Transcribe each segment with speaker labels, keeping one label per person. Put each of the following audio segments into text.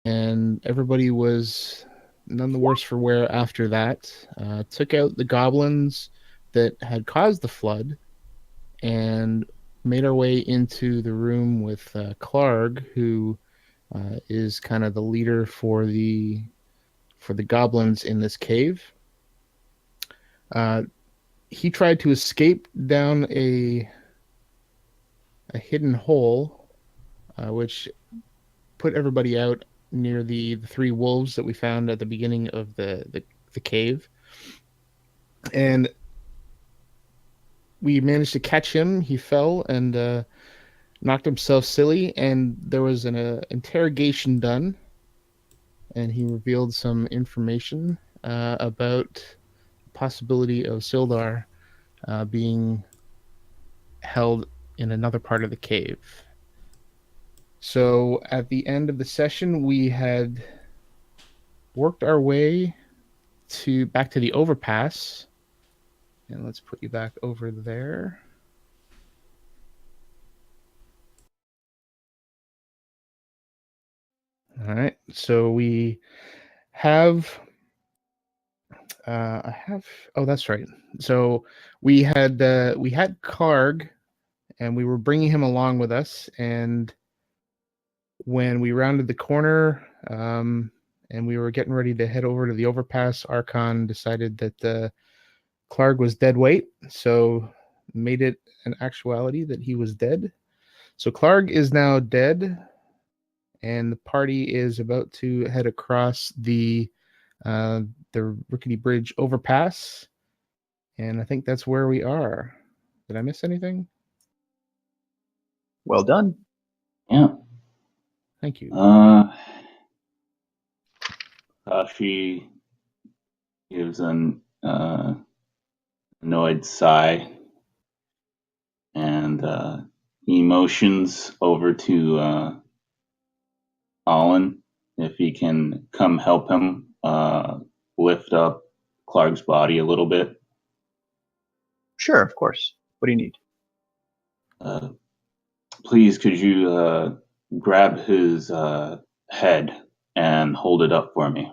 Speaker 1: and everybody was none the worse for wear after that. Took out the goblins that had caused the flood and made our way into the room with Clark, who is kind of the leader for the goblins in this cave. He tried to escape down a hidden hole, which put everybody out near the three wolves that we found at the beginning of the cave. And we managed to catch him. He fell and knocked himself silly, and there was an interrogation done, and he revealed some information about the possibility of Sildar being held in another part of the cave. So at the end of the session, we had worked our way back to the overpass. And let's put you back over there. All right. So we have oh, that's right. So we had Karg, and we were bringing him along with us, and when we rounded the corner and we were getting ready to head over to the overpass, Archon decided that Clark was dead weight, so made it an actuality that he was dead. So Clark is now dead, and the party is about to head across the Rickety Bridge overpass, and I think that's where we are. Did I miss anything?
Speaker 2: Well done.
Speaker 3: Yeah.
Speaker 1: Thank you.
Speaker 3: She gives an annoyed sigh, and he motions over to Olin if he can come help him lift up Clark's body a little bit.
Speaker 2: Sure, of course. What do you need?
Speaker 3: Please, could you grab his head and hold it up for me?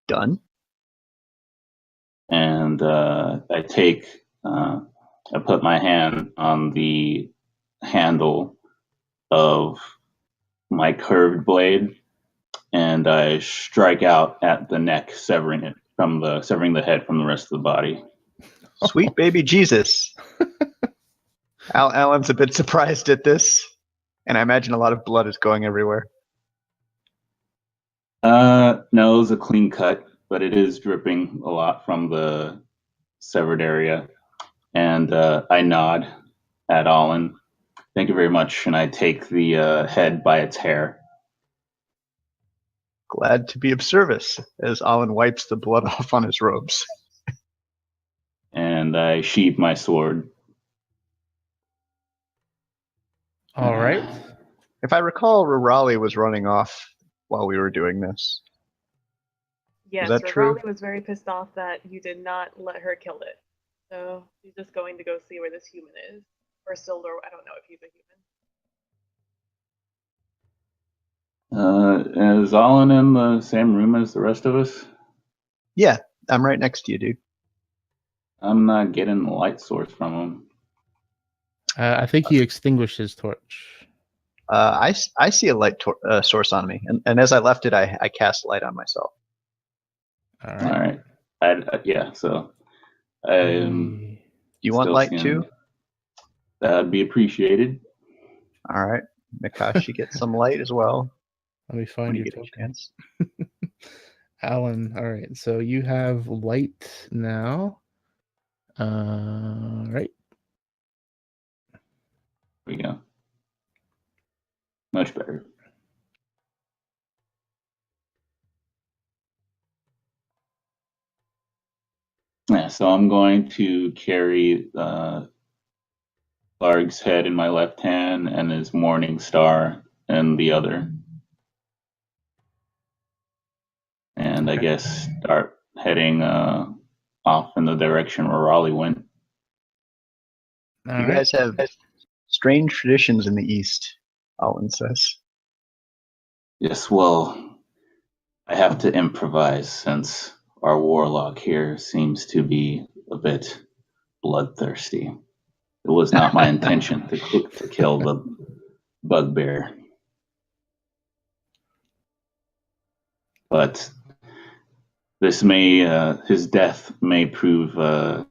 Speaker 2: Done.
Speaker 3: And I put my hand on the handle of my curved blade, and I strike out at the neck, severing the head from the rest of the body.
Speaker 2: Sweet baby Jesus. Alan's a bit surprised at this, and I imagine a lot of blood is going everywhere.
Speaker 3: No, it was a clean cut, but it is dripping a lot from the severed area. And I nod at Olin. Thank you very much. And I take the head by its hair.
Speaker 2: Glad to be of service, as Olin wipes the blood off on his robes.
Speaker 3: And I sheathe my sword.
Speaker 1: All right.
Speaker 2: If I recall, Raleigh was running off while we were doing this.
Speaker 4: Yes,
Speaker 2: that true?
Speaker 4: Raleigh was very pissed off that you did not let her kill it. So she's just going to go see where this human is. Or Sildar, I don't know if he's a human.
Speaker 3: Is Olin in the same room as the rest of us?
Speaker 2: Yeah, I'm right next to you, dude.
Speaker 3: I'm not getting the light source from him.
Speaker 1: I think he extinguished his torch.
Speaker 2: I see a light source on me, and as I left it, I cast light on myself.
Speaker 1: All right.
Speaker 3: Yeah, so
Speaker 2: Do you want light too?
Speaker 3: That'd be appreciated.
Speaker 2: All right. Mikashi gets some light as well.
Speaker 1: Let me find your token.
Speaker 2: Chance.
Speaker 1: Alan, all right. So you have light now. Right.
Speaker 3: There we go. Much better. Yeah, so I'm going to carry Larg's head in my left hand and his morning star in the other. And I guess start heading off in the direction where Raleigh went.
Speaker 2: You guys have strange traditions in the East, Olin says.
Speaker 3: Yes, well, I have to improvise since our warlock here seems to be a bit bloodthirsty. It was not my intention to kill the bugbear. But this his death may prove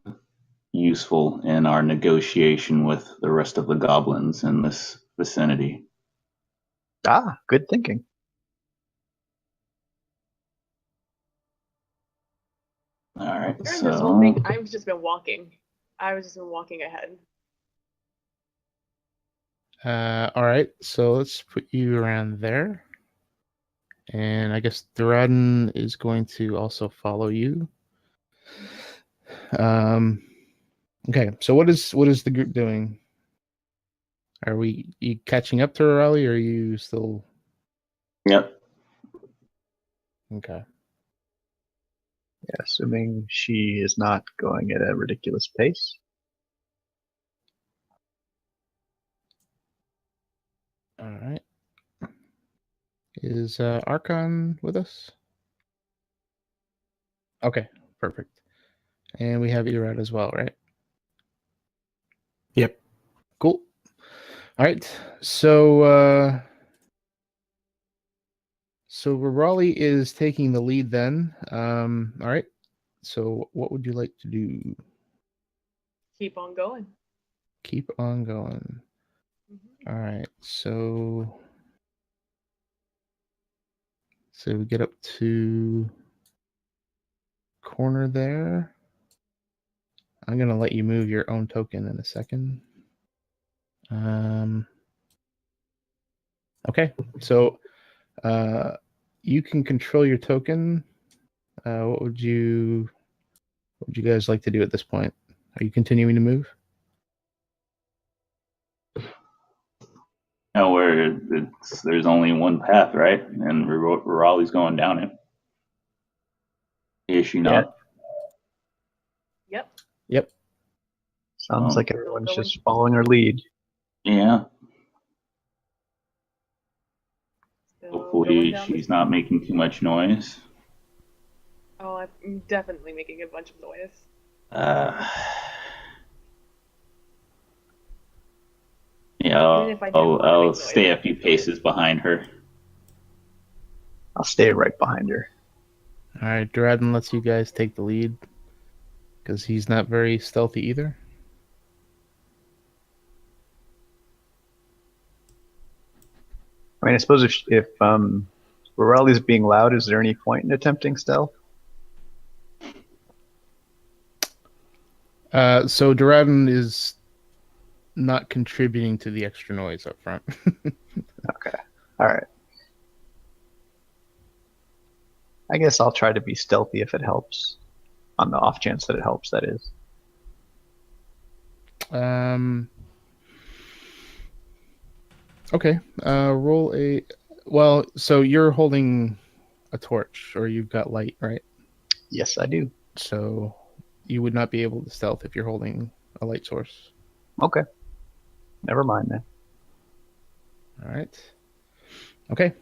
Speaker 3: useful in our negotiation with the rest of the goblins in this vicinity.
Speaker 2: Ah, good thinking.
Speaker 3: All right,
Speaker 4: During
Speaker 3: so
Speaker 4: this whole thing, I've just been walking. I've just been walking ahead.
Speaker 1: All right, so let's put you around there. And I guess Thoradin is going to also follow you. Okay, so what is the group doing? Are you catching up to Raleigh, or are you still?
Speaker 3: Yep.
Speaker 1: Okay.
Speaker 2: Yeah, assuming she is not going at a ridiculous pace.
Speaker 1: All right. Is Archon with us? Okay, perfect. And we have Erad as well, right?
Speaker 5: Yep.
Speaker 1: Cool. All right. So Raleigh is taking the lead then. All right. So what would you like to do?
Speaker 4: Keep on going.
Speaker 1: Keep on going.
Speaker 4: Mhm.
Speaker 1: All right. So we get up to corner there. I'm gonna let you move your own token in a second. Okay. So you can control your token. What would you guys like to do at this point? Are you continuing to move?
Speaker 3: Now there's only one path, right? And Raleigh's going down it. Is she
Speaker 2: Yeah.
Speaker 3: not?
Speaker 4: Yep.
Speaker 1: Yep.
Speaker 2: Sounds
Speaker 3: Oh.
Speaker 2: like everyone's just following her lead.
Speaker 3: Yeah.
Speaker 4: Still
Speaker 3: Hopefully
Speaker 4: going down
Speaker 3: she's
Speaker 4: this-
Speaker 3: not making too much noise.
Speaker 4: Oh, I'm definitely making a bunch of noise.
Speaker 3: Yeah,
Speaker 4: Even if I didn't wanna
Speaker 3: I'll
Speaker 4: make noise.
Speaker 3: stay a few paces behind her.
Speaker 2: I'll stay right behind her.
Speaker 1: All right. Thoradin lets you guys take the lead because he's not very stealthy either.
Speaker 2: I mean, I suppose if Raleigh's being loud, is there any point in attempting stealth?
Speaker 1: So Thoradin is not contributing to the extra noise up front.
Speaker 2: Okay. All right. I guess I'll try to be stealthy if it helps. On the off chance that it helps, that is.
Speaker 1: Okay. Roll a. Well, so you're holding a torch, or you've got light, right?
Speaker 2: Yes, I do.
Speaker 1: So you would not be able to stealth if you're holding a light source.
Speaker 2: Okay. Never mind then.
Speaker 1: All right. Okay.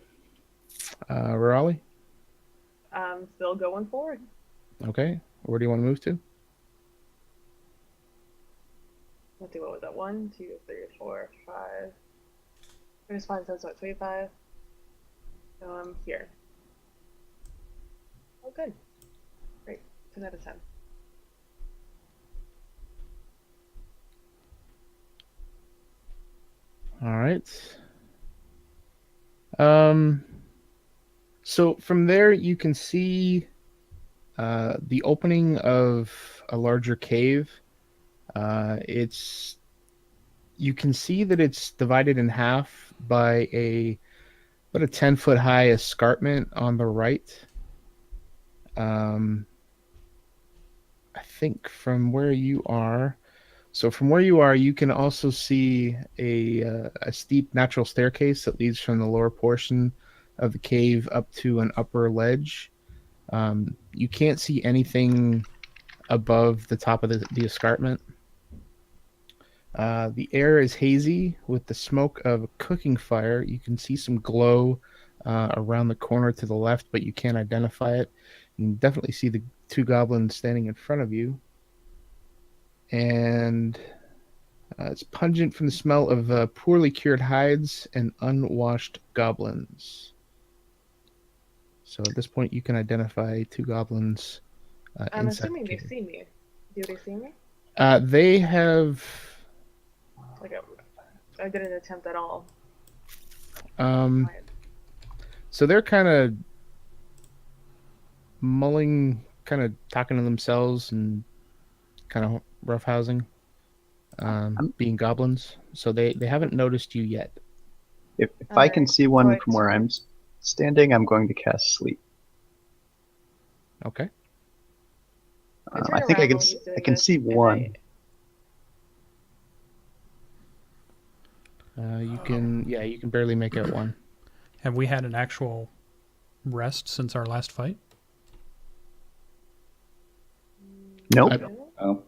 Speaker 1: Raleigh?
Speaker 4: I'm still going forward.
Speaker 1: Okay. Where do you want to move to?
Speaker 4: Let's see, what was that? 1, 2, 3, 4, 5. There's 5, so it's what, 25? So I'm here. Oh, good. Great. 10 out of 10.
Speaker 1: All right. So from there you can see the opening of a larger cave. You can see that it's divided in half by about a 10-foot high escarpment on the right. I think from where you are. So from where you are, you can also see a steep natural staircase that leads from the lower portion of the cave up to an upper ledge. You can't see anything above the top of the escarpment. The air is hazy with the smoke of a cooking fire. You can see some glow around the corner to the left, but you can't identify it. You can definitely see the two goblins standing in front of you. And it's pungent from the smell of poorly cured hides and unwashed goblins. So at this point, you can identify two goblins.
Speaker 4: I'm
Speaker 1: inside
Speaker 4: assuming
Speaker 1: the
Speaker 4: they've
Speaker 1: cave.
Speaker 4: seen me. Do they see me?
Speaker 1: They have.
Speaker 4: Like I didn't attempt at all.
Speaker 1: So they're kind of mulling, kind of talking to themselves and kind of roughhousing, being goblins. So they haven't noticed you yet.
Speaker 2: If I can see one
Speaker 4: Right.
Speaker 2: from where I'm standing, I'm going to cast sleep.
Speaker 1: Okay.
Speaker 2: I think I can see one.
Speaker 1: You can barely make out one.
Speaker 5: Have we had an actual rest since our last fight?
Speaker 2: Nope.
Speaker 3: Oh,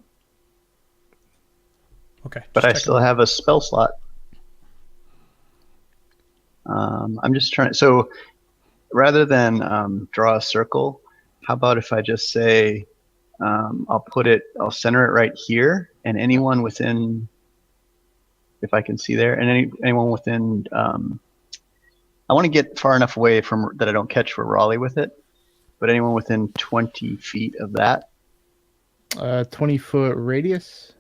Speaker 5: Okay.
Speaker 2: But I
Speaker 5: just
Speaker 2: still
Speaker 5: checking.
Speaker 2: have a spell slot. I'm just trying. So rather than draw a circle, how about if I just say, I'll center it right here, and anyone within, if I can see there, and anyone within, I want to get far enough away from that I don't catch for Raleigh with it, but anyone within 20 feet of that.
Speaker 1: 20-foot radius.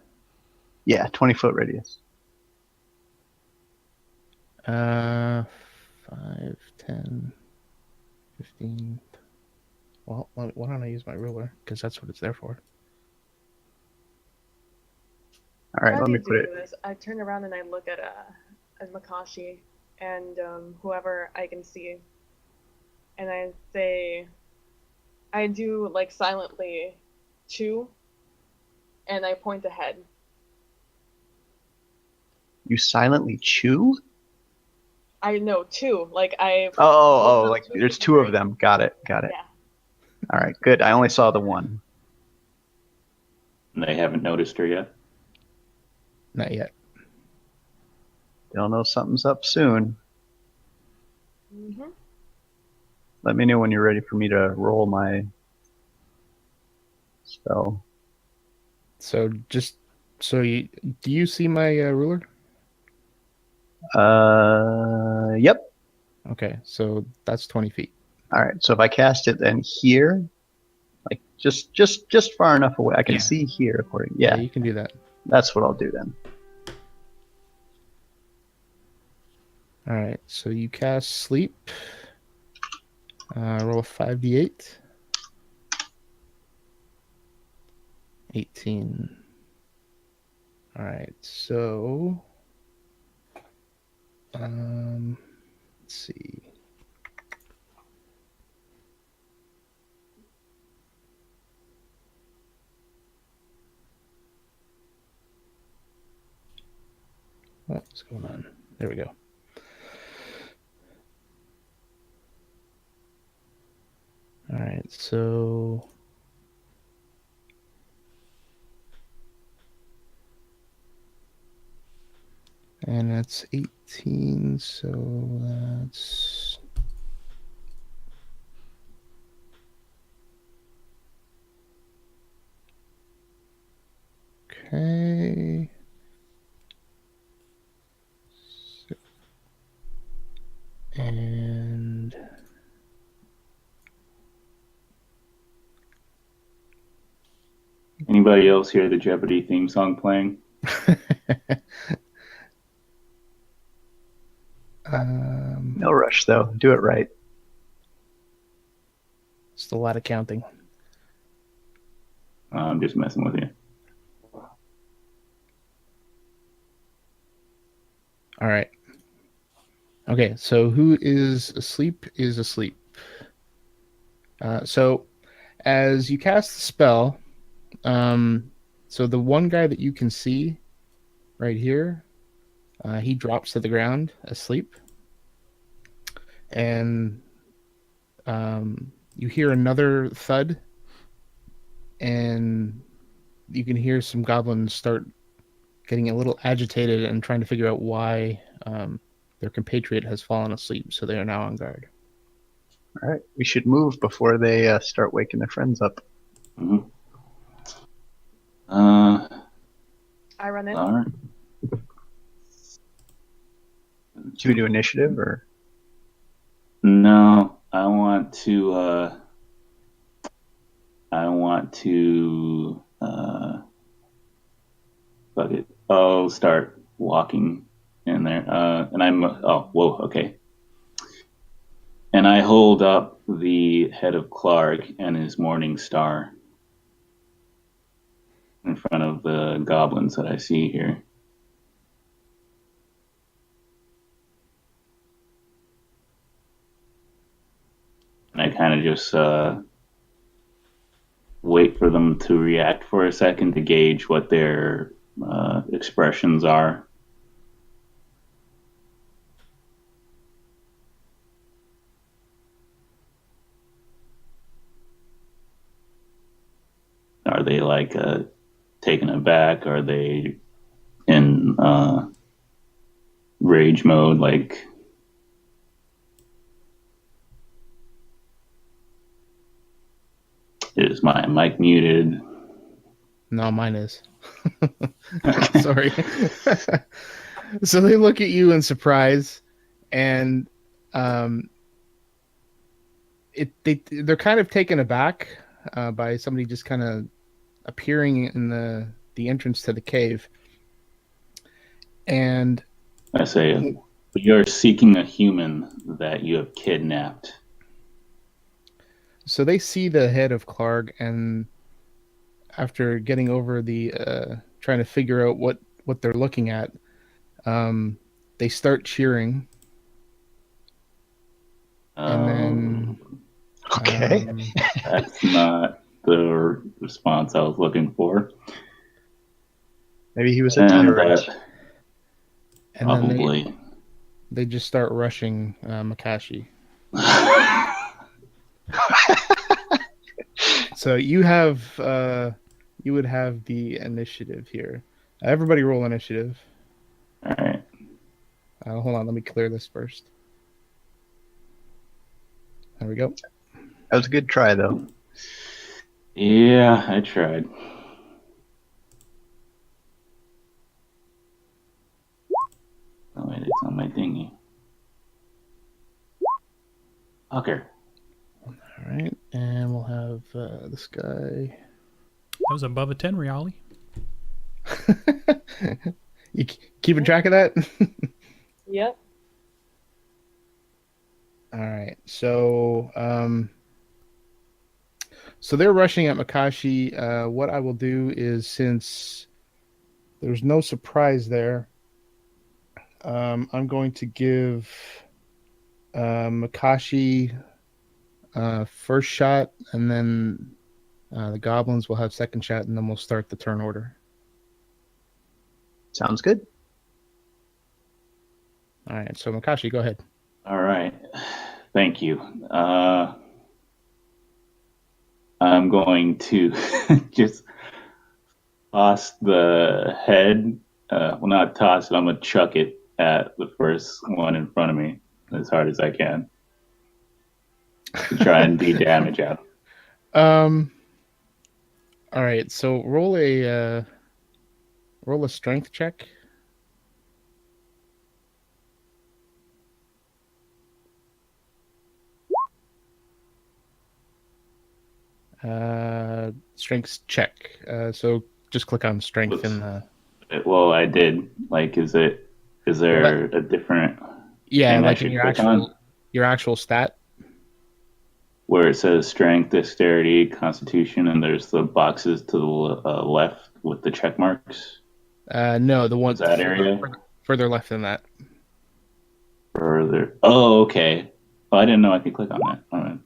Speaker 2: Yeah, 20-foot radius.
Speaker 1: 5, 10, 15. Well, why don't I use my ruler? Because that's what it's there for.
Speaker 2: All right, let me put it.
Speaker 4: I turn around and I look at Makashi and whoever I can see, and I say, I do like silently, chew, and I point ahead.
Speaker 2: You silently chew?
Speaker 4: I know two. Like I.
Speaker 2: Oh, like there's two of them. Got it.
Speaker 4: Yeah.
Speaker 2: All right, good. I only saw the one.
Speaker 3: they haven't noticed her yet.
Speaker 1: Not yet.
Speaker 2: They'll know something's up soon.
Speaker 4: Mhm.
Speaker 2: Let me know when you're ready for me to roll my spell.
Speaker 1: So do you see my ruler?
Speaker 2: Yep.
Speaker 1: Okay, so that's 20 feet.
Speaker 2: All right. So if I cast it then here, like just far enough away, I can see here.
Speaker 1: Yeah, you can do that.
Speaker 2: That's what I'll do then.
Speaker 1: All right, so you cast sleep. Roll a 5d8. 18. All right, so let's see. What's going on? There we go. All right, so and that's 18, so that's okay. And
Speaker 3: Anybody else hear the Jeopardy theme song playing?
Speaker 2: No rush though. Do it right.
Speaker 1: It's a lot of counting.
Speaker 3: I'm just messing with you.
Speaker 1: All right. Okay, so who is asleep is asleep. So as you cast the spell, so the one guy that you can see right here, he drops to the ground asleep. And you hear another thud, and you can hear some goblins start getting a little agitated and trying to figure out why their compatriot has fallen asleep, so they are now on guard.
Speaker 2: All right, we should move before they start waking their friends up.
Speaker 3: Mhm.
Speaker 4: I run in.
Speaker 3: All right.
Speaker 2: Should we do initiative or?
Speaker 3: No, I want to. Fuck it. I'll start walking in there. And I'm. Oh, whoa. Okay. And I hold up the head of Clark and his morning star in front of the goblins that I see here. And I kind of just wait for them to react for a second to gauge what their expressions are. Are they like taken aback? Are they in rage mode? Like, is my mic muted?
Speaker 1: No, mine is. Sorry. So they look at you in surprise, and they're kind of taken aback by somebody just kind of appearing in the entrance to the cave. And
Speaker 3: I say, you're seeking a human that you have kidnapped.
Speaker 1: so they see the head of Clark, and after getting over the trying to figure out what they're looking at, they start cheering. And then
Speaker 2: Okay.
Speaker 3: That's not the response I was looking for.
Speaker 2: Maybe he was a
Speaker 3: And
Speaker 2: tyrant.
Speaker 1: and then
Speaker 3: probably.
Speaker 1: they just start rushing Makashi. So you would have the initiative here. Everybody roll initiative.
Speaker 3: All right.
Speaker 1: Hold on, let me clear this first. There we go.
Speaker 2: That was a good try, though.
Speaker 3: Yeah, I tried. Oh, wait, it's on my thingy. Okay.
Speaker 1: All right, and we'll have this guy.
Speaker 5: That was above a 10, Riali.
Speaker 1: You keeping track of that?
Speaker 4: Yep.
Speaker 1: All right, so so they're rushing at Makashi. What I will do is, since there's no surprise there, I'm going to give Makashi first shot, and then the goblins will have second shot, and then we'll start the turn order.
Speaker 2: Sounds good.
Speaker 1: All right, so Makashi, go ahead.
Speaker 3: All right. Thank you. I'm going to just toss the head. Well, not toss it. I'm going to chuck it at the first one in front of me as hard as I can to try and do damage out.
Speaker 1: All right, so roll a strength check. Strength check. So just click on strength in the.
Speaker 3: Well, I did. Like, is there a different
Speaker 1: Yeah,
Speaker 3: thing I
Speaker 1: like in
Speaker 3: should
Speaker 1: your
Speaker 3: click
Speaker 1: actual stat.
Speaker 3: where it says strength, dexterity, constitution, and there's the boxes to the left with the check marks?
Speaker 1: No, the one
Speaker 3: Is that area?
Speaker 1: further left than that.
Speaker 3: Further. Oh, okay. Oh, I didn't know I could click on that. All right.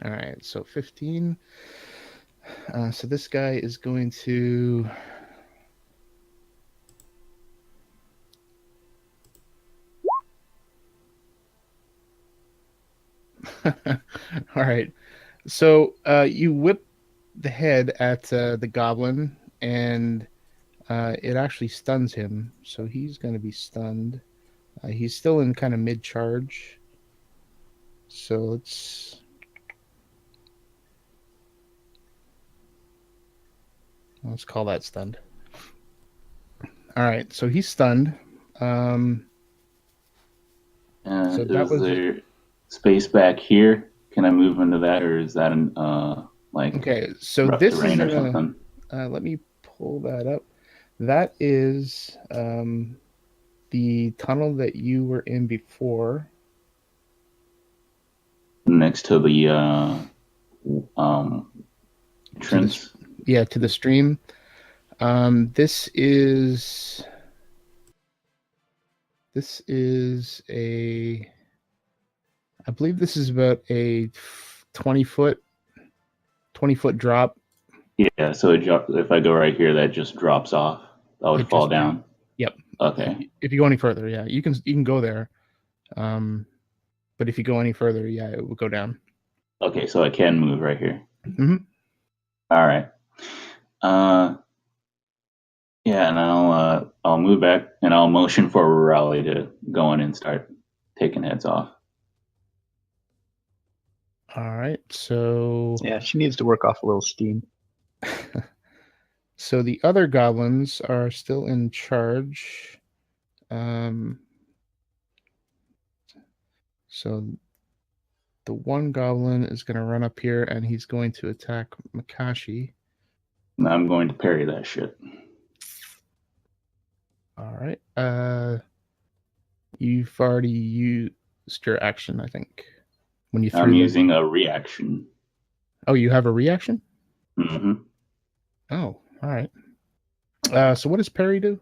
Speaker 1: All right, so 15. So this guy is going to. All right. So you whip the head at the goblin, and it actually stuns him. So he's going to be stunned. He's still in kind of mid-charge. So let's call that stunned. All right, so he's stunned. So that
Speaker 3: Is
Speaker 1: was
Speaker 3: there space back here? Can I move into that, or is that like
Speaker 1: okay. So
Speaker 3: rough
Speaker 1: this is
Speaker 3: terrain or something?
Speaker 1: let me pull that up. That is the tunnel that you were in before.
Speaker 3: Next to the entrance.
Speaker 1: To the stream. This is a. I believe this is about a 20-foot drop.
Speaker 3: Yeah, so if I go right here, that just drops off. That would fall down.
Speaker 1: Yep.
Speaker 3: Okay.
Speaker 1: If you go any further, yeah, you can go there. But if you go any further, yeah, it will go down.
Speaker 3: Okay, so I can move right here.
Speaker 1: Mm-hmm.
Speaker 3: All right. Yeah, and I'll move back and I'll motion for Raleigh to go in and start taking heads off.
Speaker 1: All right. So
Speaker 2: Yeah, she needs to work off a little steam.
Speaker 1: so the other goblins are still in charge. So the one goblin is going to run up here and he's going to attack Makashi.
Speaker 3: And I'm going to parry that shit.
Speaker 1: All right. You've already used your action, I think. When you threw
Speaker 3: I'm using a reaction.
Speaker 1: Oh, you have a reaction?
Speaker 3: Mm-hmm.
Speaker 1: Oh, all right. So what does parry do?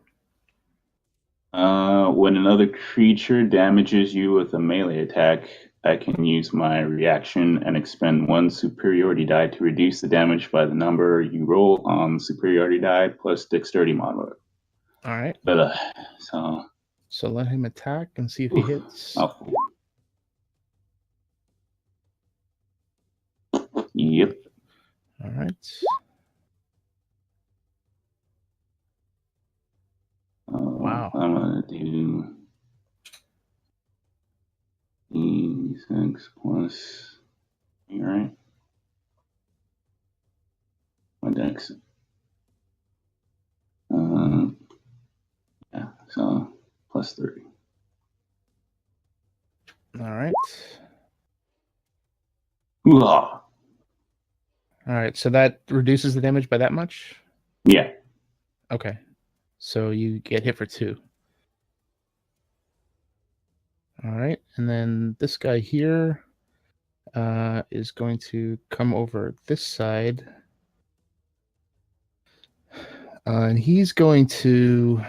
Speaker 3: When another creature damages you with a melee attack, I can use my reaction and expend one superiority die to reduce the damage by the number you roll on the superiority die plus dexterity modifier.
Speaker 1: All right.
Speaker 3: So
Speaker 1: let him attack and see if he hits.
Speaker 3: Oh. Yep.
Speaker 1: All right. Wow.
Speaker 3: I'm gonna do E6 plus. You right? My dex. Yeah. So +3.
Speaker 1: All right.
Speaker 3: Ooh.
Speaker 1: All right. So that reduces the damage by that much?
Speaker 3: Yeah.
Speaker 1: Okay. So you get hit for 2. All right. And then this guy here is going to come over this side. And he's going to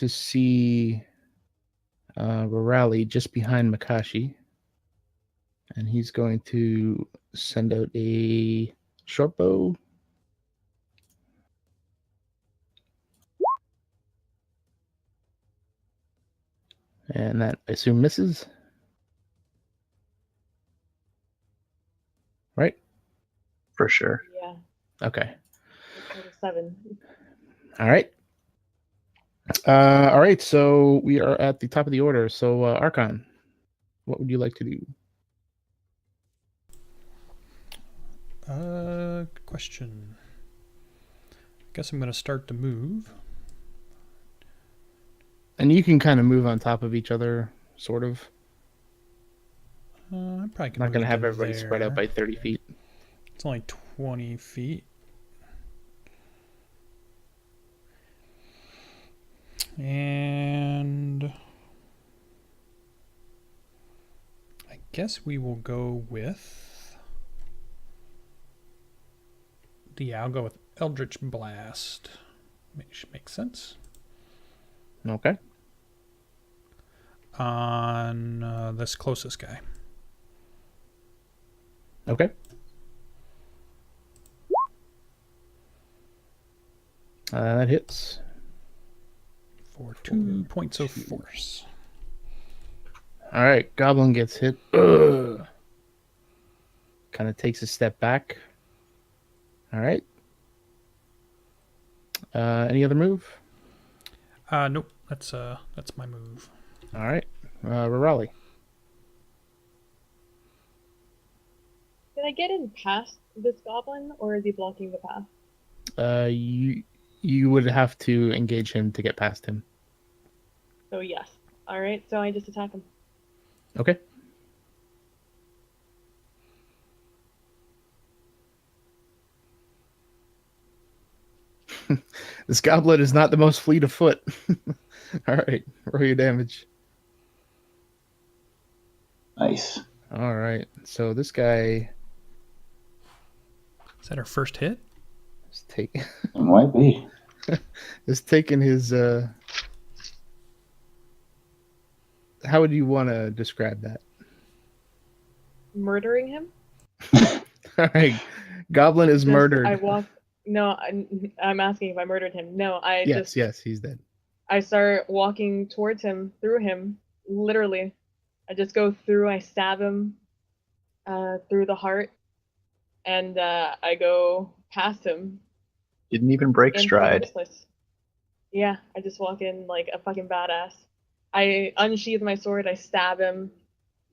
Speaker 1: see Raleigh just behind Makashi. And he's going to send out a short bow. And that, I assume, misses. Right?
Speaker 2: For sure.
Speaker 4: Yeah.
Speaker 1: Okay.
Speaker 4: 7.
Speaker 1: All right. All right. So we are at the top of the order. So Archon, what would you like to do?
Speaker 5: Good question. I guess I'm going to start to move.
Speaker 1: And you can kind of move on top of each other, sort of.
Speaker 5: I'm probably
Speaker 1: not going to have everybody spread out by 30 feet.
Speaker 5: It's only 20 feet. And I guess we will go with I'll go with Eldritch Blast. Makes sense.
Speaker 1: Okay.
Speaker 5: On this closest guy.
Speaker 1: Okay. That hits.
Speaker 5: For 2 points of force.
Speaker 1: All right. Goblin gets hit. Kind of takes a step back. All right. Any other move?
Speaker 5: Nope. That's my move.
Speaker 1: All right. Raleigh.
Speaker 4: Did I get in past this goblin, or is he blocking the path?
Speaker 1: You would have to engage him to get past him.
Speaker 4: So yes. All right. So I just attack him.
Speaker 1: Okay. This goblet is not the most fleet of foot. All right, roll your damage.
Speaker 3: Nice.
Speaker 1: All right, so this guy
Speaker 5: Is that our first hit?
Speaker 1: is taking
Speaker 3: It might be.
Speaker 1: is taking his. How would you want to describe that?
Speaker 4: Murdering him.
Speaker 1: All right, goblin is
Speaker 4: Just,
Speaker 1: murdered.
Speaker 4: I walk. No, I'm asking if I murdered him. No, I
Speaker 1: Yes, yes, he's dead.
Speaker 4: I start walking towards him, through him, literally. I just go through, I stab him through the heart, and I go past him.
Speaker 2: Didn't even break
Speaker 4: into
Speaker 2: stride.
Speaker 4: useless. Yeah, I just walk in like a fucking badass. I unsheath my sword, I stab him,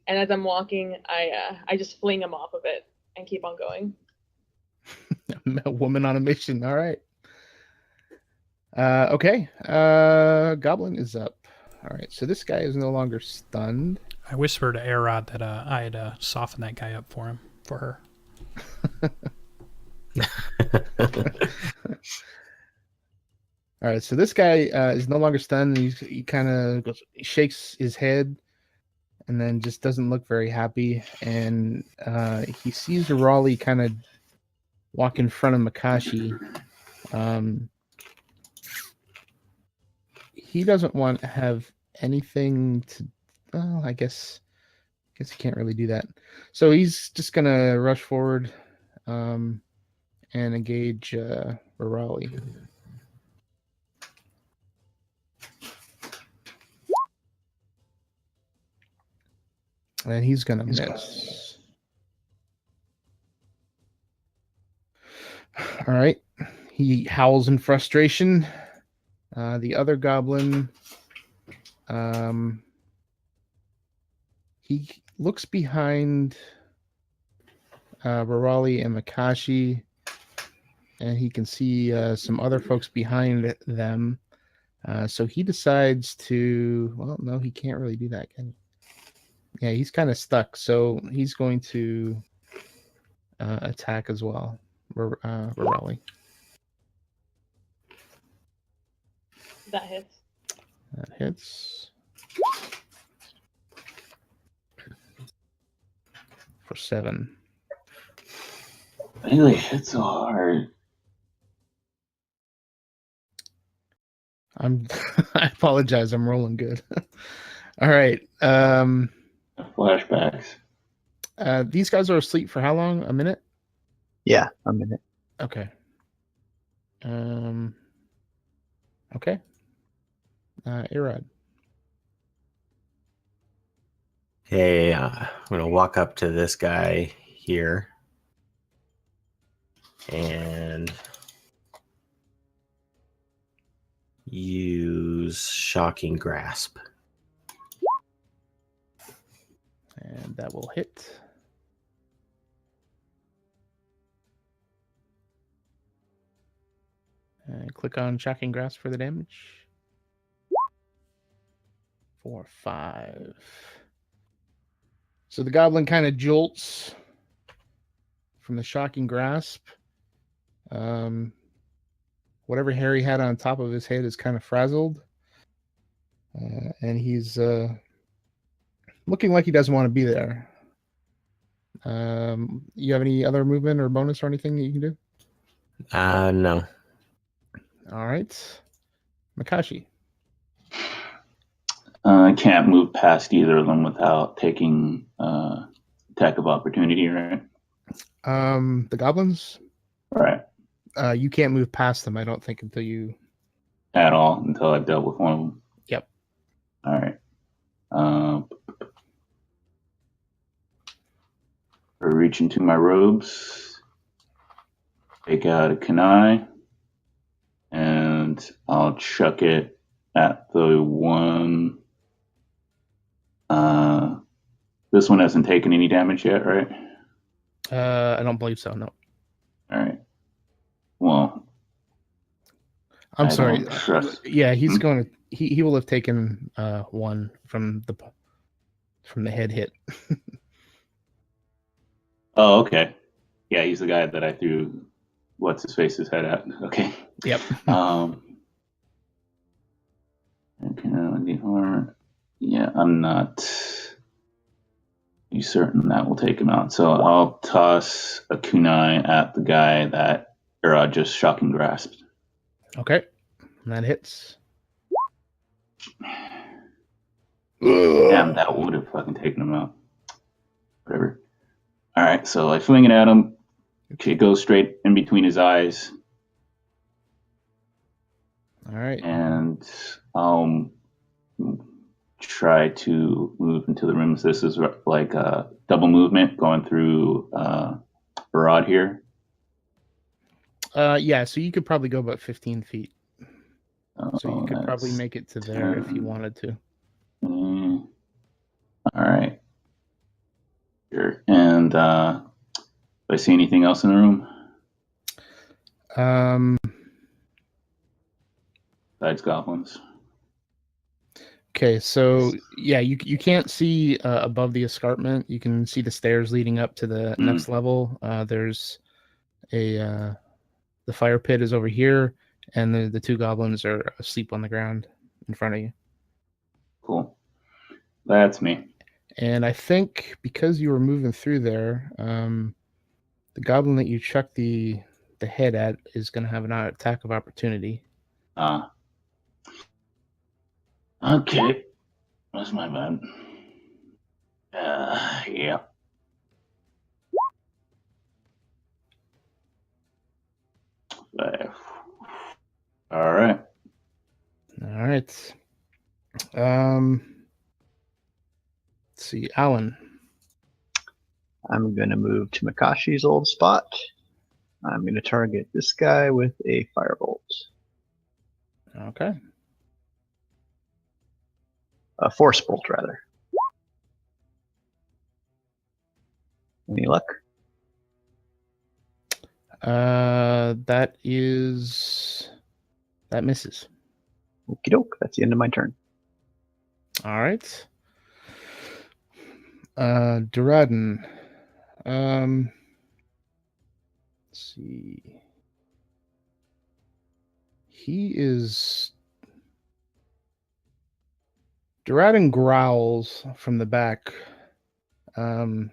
Speaker 4: and as I'm walking, I just fling him off of it and keep on going.
Speaker 1: A woman on a mission. All right. Okay. Goblin is up. All right. So this guy is no longer stunned.
Speaker 5: I whispered to Arod that I had softened that guy up for her.
Speaker 1: All right. So this guy is no longer stunned. He kind of shakes his head, and then just doesn't look very happy. And he sees Raleigh kind of walk in front of Makashi. He doesn't want to have anything to. Well, I guess he can't really do that. So he's just gonna rush forward, and engage Raleigh. And he's gonna miss. All right. He howls in frustration. The other goblin, he looks behind Raleigh and Makashi, and he can see some other folks behind them. So he decides to. Well, no, he can't really do that, can he? Yeah, he's kind of stuck. So he's going to attack as well, Raleigh.
Speaker 4: That hits.
Speaker 1: That hits. For 7.
Speaker 3: Really hits so hard.
Speaker 1: I apologize. I'm rolling good. All right.
Speaker 3: Flashbacks.
Speaker 1: These guys are asleep for how long? A minute?
Speaker 2: Yeah, a minute.
Speaker 1: Okay. Okay. Arod.
Speaker 6: Okay, I'm gonna walk up to this guy here and use Shocking Grasp.
Speaker 1: And that will hit. And click on Shocking Grasp for the damage. 4, 5. So the goblin kind of jolts from the Shocking Grasp. Whatever hair he had on top of his head is kind of frazzled. And he's looking like he doesn't want to be there. You have any other movement or bonus or anything that you can do?
Speaker 6: No.
Speaker 1: All right. Makashi.
Speaker 3: I can't move past either of them without taking attack of opportunity, right?
Speaker 1: The goblins?
Speaker 3: Right.
Speaker 1: You can't move past them, I don't think, until you...
Speaker 3: At all, until I've dealt with one of them.
Speaker 1: Yep.
Speaker 3: All right. I reach into my robes, take out a kunai, and I'll chuck it at the one This one hasn't taken any damage yet, right?
Speaker 1: I don't believe so. No.
Speaker 3: All right. Well,
Speaker 1: I'm
Speaker 3: I
Speaker 1: sorry.
Speaker 3: don't trust-
Speaker 1: Yeah, he's going to. He will have taken 1 from the head hit.
Speaker 3: Oh, okay. Yeah, he's the guy that I threw what's his face's head at. Okay.
Speaker 1: Yep.
Speaker 3: Yeah, I'm not certain that will take him out. So I'll toss a kunai at the guy that Era just shocking grasped.
Speaker 1: Okay. And that hits.
Speaker 3: Damn, that would have fucking taken him out. Whatever. All right, so I fling it at him. It goes straight in between his eyes.
Speaker 1: All right.
Speaker 3: And I'll try to move into the rooms. This is like a double movement going through Barad here.
Speaker 1: Yeah, so you could probably go about 15 feet. So you could probably
Speaker 3: that's
Speaker 1: make it to there if you wanted to.
Speaker 3: All right. Sure. And do I see anything else in the room besides goblins?
Speaker 1: Okay, so yeah, you can't see above the escarpment. You can see the stairs leading up to the next level. There's the fire pit is over here, and the 2 goblins are asleep on the ground in front of you.
Speaker 3: Cool. That's me.
Speaker 1: And I think because you were moving through there, the goblin that you chucked the head at is going to have an attack of opportunity.
Speaker 3: Okay. That's my bad. Yeah. All right.
Speaker 1: All right. Let's see, Alan.
Speaker 2: I'm going to move to Makashi's old spot. I'm going to target this guy with a firebolt.
Speaker 1: Okay.
Speaker 2: A force bolt, rather. Any luck?
Speaker 1: That misses.
Speaker 2: Okie doke. That's the end of my turn.
Speaker 1: All right. Duradin. Let's see. Duradin growls from the back. You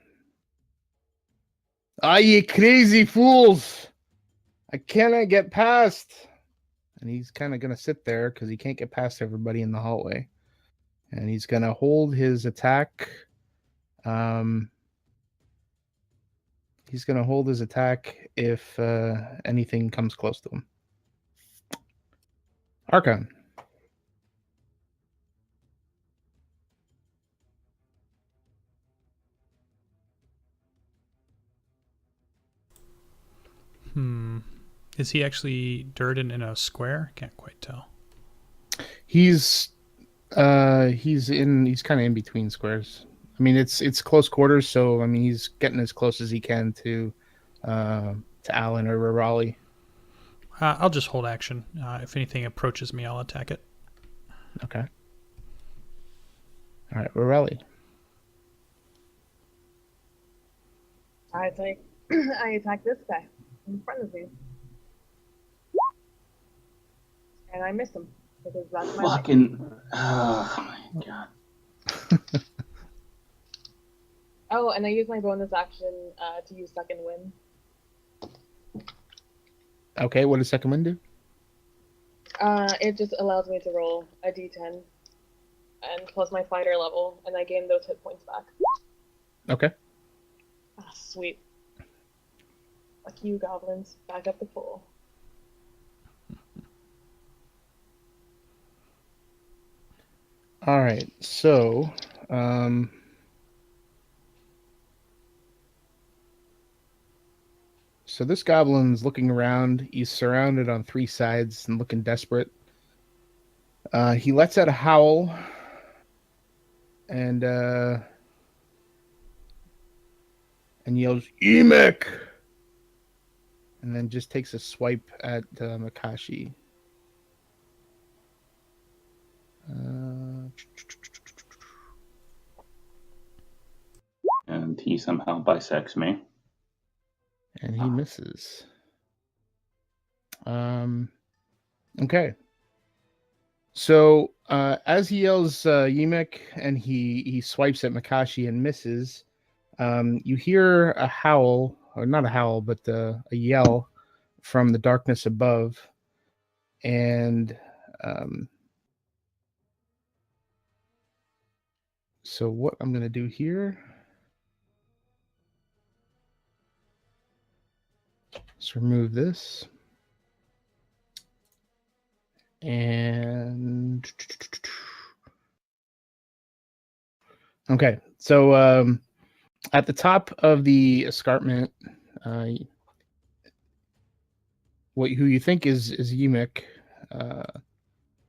Speaker 1: crazy fools! I cannot get past. And he's kind of going to sit there because he can't get past everybody in the hallway. And he's going to hold his attack. He's going to hold his attack if anything comes close to him. Archon.
Speaker 5: Is he actudy Durden in a square? Can't quite tell.
Speaker 1: He's kind of in between squares. I mean, it's close quarters, so I mean he's getting as close as he can to Alan or Raleigh.
Speaker 5: I'll just hold action. If anything approaches me, I'll attack it.
Speaker 1: Okay. All right, Raleigh.
Speaker 4: I attack this guy in front of me. And I miss him because that's my
Speaker 3: fucking. Oh my god.
Speaker 4: Oh, and I use my bonus action to use second wind.
Speaker 1: Okay, what does second wind do?
Speaker 4: It just allows me to roll a d10 and plus my fighter level, and I gain those hit points back.
Speaker 1: Okay.
Speaker 4: Ah, sweet. Fuck you, goblins. Back up the pool.
Speaker 1: All right, so so this goblin's looking around. He's surrounded on 3 sides and looking desperate. He lets out a howl, and yells, "Emick!" And then just takes a swipe at Makashi.
Speaker 3: And he somehow bisects me.
Speaker 1: And he misses. Okay. So as he yells Yeemik and he swipes at Makashi and misses, you hear a howl, or not a howl, but a yell from the darkness above. And so what I'm going to do here is remove this. And okay, so at the top of the escarpment, who you think is Yeemik,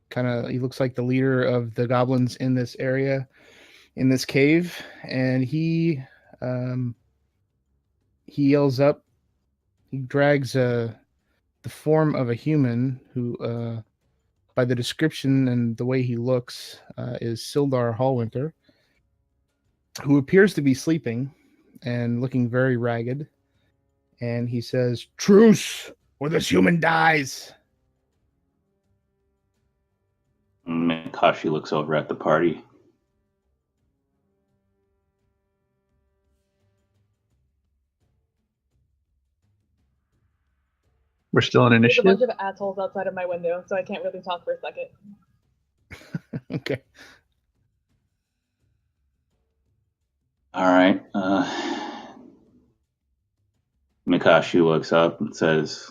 Speaker 1: kind of, he looks like the leader of the goblins in this area, in this cave, and he yells up. He drags the form of a human who, by the description and the way he looks, is Sildar Hallwinter, who appears to be sleeping and looking very ragged. And he says, "Truce, or this human dies."
Speaker 3: Makashi looks over at the party.
Speaker 2: We're still in
Speaker 4: There's a
Speaker 2: initiative.
Speaker 4: bunch of assholes outside of my window, so I can't really talk for a second.
Speaker 1: Okay.
Speaker 3: All right. Makashi looks up and says,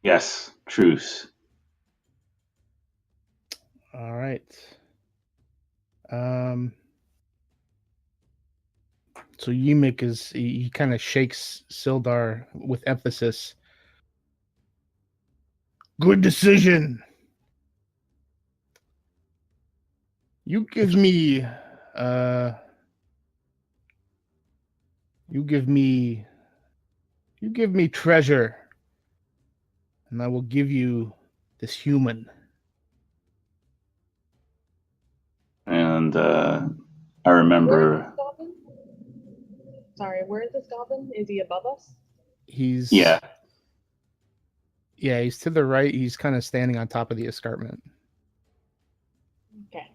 Speaker 3: "Yes, truce."
Speaker 1: All right. So Yeemik he kind of shakes Sildar with emphasis. "Good decision. You give me treasure, and I will give you this human."
Speaker 3: And I remember.
Speaker 4: Sorry, where is this goblin? Is he above us?
Speaker 1: He's
Speaker 3: Yeah.
Speaker 1: He's to the right. He's kind of standing on top of the escarpment.
Speaker 4: Okay.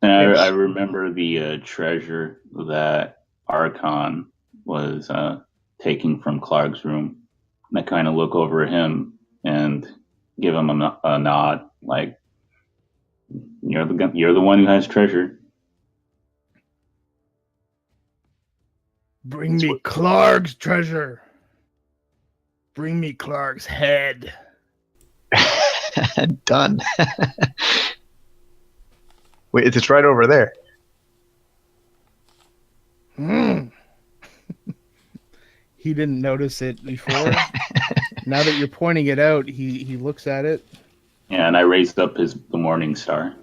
Speaker 3: And I remember the treasure that Archon was taking from Clark's room. And I kind of look over at him and give him a nod, like, you're the one who has treasure.
Speaker 1: Bring me Clark's treasure. Bring me Clark's head.
Speaker 2: Done. Wait, it's right over there.
Speaker 1: He didn't notice it before. Now that you're pointing it out, he looks at it.
Speaker 3: Yeah, and I raised up the morning star.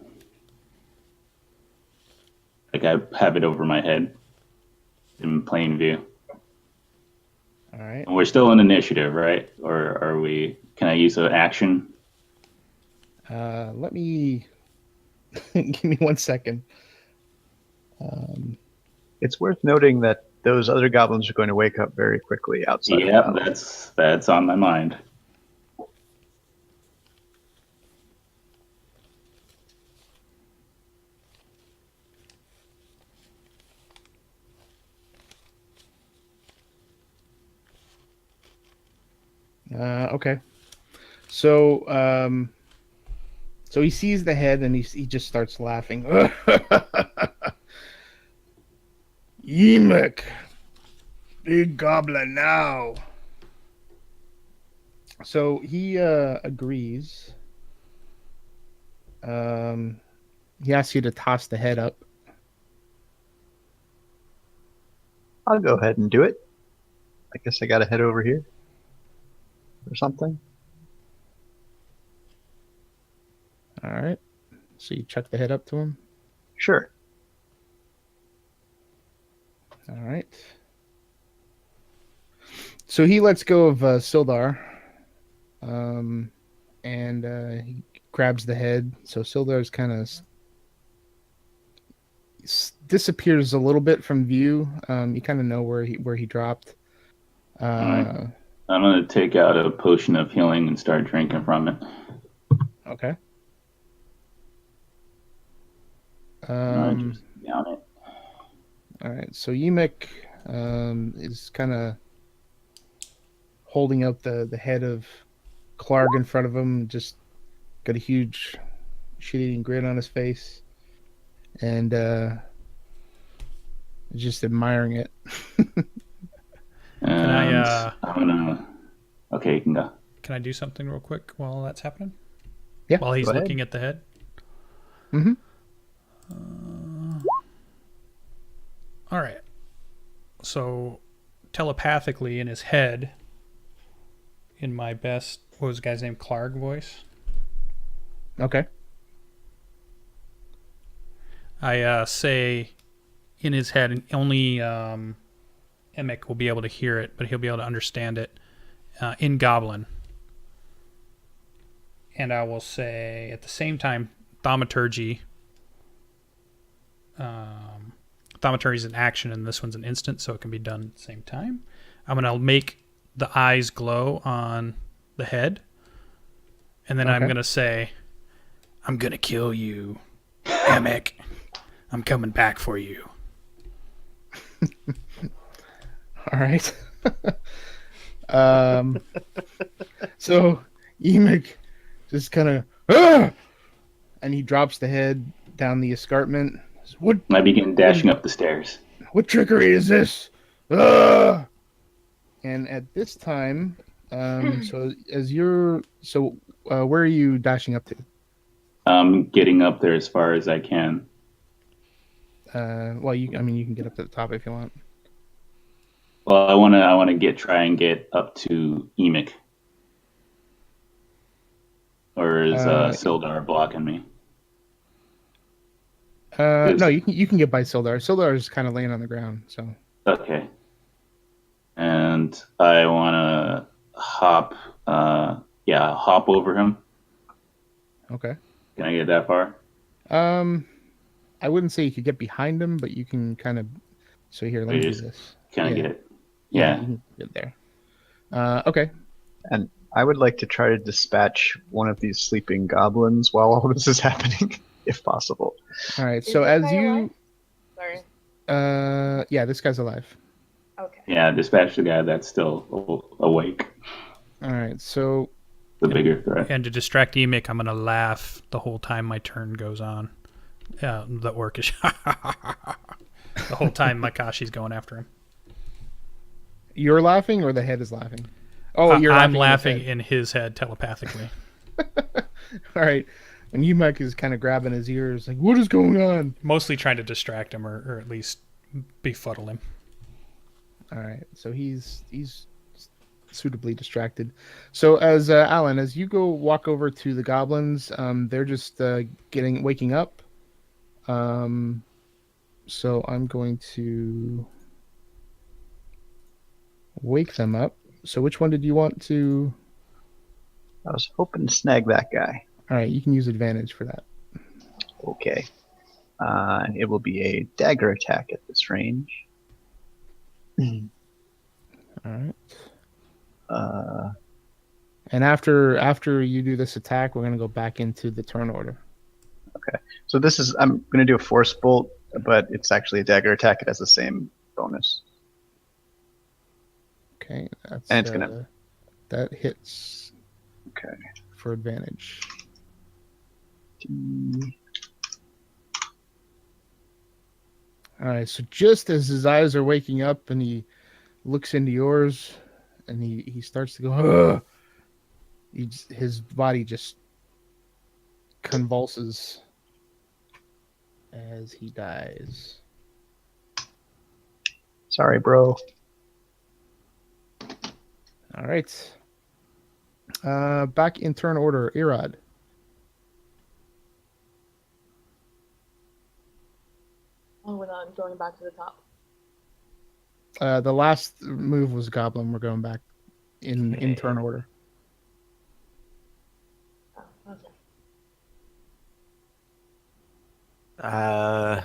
Speaker 3: Like I have it over my head in plain view.
Speaker 1: All right.
Speaker 3: And we're still in initiative, right? Or are we? Can I use an action?
Speaker 1: Let me give me 1 second.
Speaker 2: It's worth noting that those other goblins are going to wake up very quickly outside.
Speaker 3: Yeah, that's on my mind.
Speaker 1: Okay. So so he sees the head and he just starts laughing. "Yeemik, big goblin now." So he agrees. He asks you to toss the head up.
Speaker 2: I'll go ahead and do it. I guess I got to head over here or something.
Speaker 1: All right. So you chuck the head up to him.
Speaker 2: Sure.
Speaker 1: All right. So he lets go of Sildar, and he grabs the head. So Sildar's kind of disappears a little bit from view. You kind of know where he dropped.
Speaker 3: Alright. I'm going to take out a potion of healing and start drinking from it.
Speaker 1: Okay.
Speaker 3: Just down it.
Speaker 1: All right. So Yeemik is kind of holding up the head of Clark in front of him, just got a huge shit-eating grin on his face, and just admiring it.
Speaker 5: Can I?
Speaker 3: I'm gonna. Okay, you can go.
Speaker 5: Can I do something real quick while that's happening?
Speaker 1: Yeah.
Speaker 5: While he's
Speaker 2: Go ahead.
Speaker 5: looking at the head.
Speaker 1: Mm-hmm.
Speaker 5: All right. So telepathically in his head, in my best, what was the guy's name? Clark voice.
Speaker 1: Okay.
Speaker 5: I say in his head, and only Emick will be able to hear it, but he'll be able to understand it in Goblin. And I will say at the same time, thaumaturgy. Thaumaturgy is an action, and this one's an instant, so it can be done at the same time. I'm going to make the eyes glow on the head, and then I'm
Speaker 1: Okay.
Speaker 5: going to say, I'm going to kill you, Emick. I'm coming back for you.
Speaker 1: All right. So Yeemik just kind of, and he drops the head down the escarpment. What
Speaker 3: I begin dashing up the stairs.
Speaker 1: What trickery is this? And at this time, where are you dashing up to?
Speaker 3: I'm getting up there as far as I can.
Speaker 1: Well, you can get up to the top if you want.
Speaker 3: Well, I want to try and get up to Emick. Or is Sildar blocking me?
Speaker 1: No, you can get by Sildar. Sildar is kind of laying on the ground, so.
Speaker 3: Okay. And I want to hop over him.
Speaker 1: Okay.
Speaker 3: Can I get that far?
Speaker 1: I wouldn't say you could get behind him, but you can kind of. So here, let me do this.
Speaker 3: Can I get it?
Speaker 1: Yeah. You can get there. Okay.
Speaker 2: And I would like to try to dispatch one of these sleeping goblins while all this is happening, if possible.
Speaker 1: All right.
Speaker 4: Is
Speaker 1: So
Speaker 4: this
Speaker 1: as
Speaker 4: guy
Speaker 1: you,
Speaker 4: alive? Sorry.
Speaker 1: yeah, this guy's alive.
Speaker 4: Okay.
Speaker 3: Yeah, dispatch the guy that's still awake.
Speaker 1: All right. So
Speaker 3: The bigger threat.
Speaker 5: And to distract Emick, I'm going to laugh the whole time my turn goes on. The orc is the whole time Makashi's going after him.
Speaker 1: you're laughing, or the head is laughing? Oh,
Speaker 5: I'm
Speaker 1: laughing
Speaker 5: laughing in his head telepathically.
Speaker 1: All right. And Yeemik is kind of grabbing his ears, like, what is going on?
Speaker 5: Mostly trying to distract him or at least befuddle him.
Speaker 1: All right. So he's suitably distracted. So as Alan, as you go walk over to the goblins, they're just waking up. So I'm going to wake them up. So which one did you want to?
Speaker 2: I was hoping to snag that guy.
Speaker 1: All right, you can use advantage for that.
Speaker 2: Okay. And it will be a dagger attack at this range.
Speaker 1: All right.
Speaker 2: Uh,
Speaker 1: And after you do this attack, we're going to go back into the turn order.
Speaker 2: okay. So this is, I'm going to do a force bolt, but it's actually a dagger attack. It has the same bonus.
Speaker 1: Okay, that's
Speaker 2: And it's gonna-
Speaker 1: that hits.
Speaker 2: Okay.
Speaker 1: For advantage. All right, so just as his eyes are waking up and he looks into yours and he starts to go, ugh, his body just convulses as he dies.
Speaker 2: Sorry, bro.
Speaker 1: All right. Back in turn order, Irad.
Speaker 4: Oh, we're not going back to the top.
Speaker 1: The last move was Goblin. We're going back in turn order.
Speaker 4: Oh, okay.
Speaker 6: I'm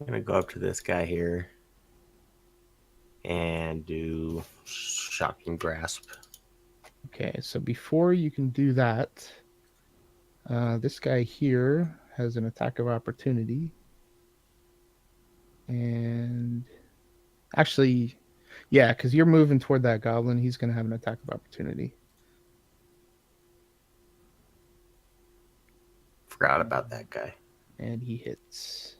Speaker 6: gonna go up to this guy here and do shocking grasp.
Speaker 1: Okay, so before you can do that, this guy here has an attack of opportunity. And actually, yeah, because you're moving toward that goblin, he's going to have an attack of opportunity.
Speaker 6: Forgot about that guy.
Speaker 1: And he hits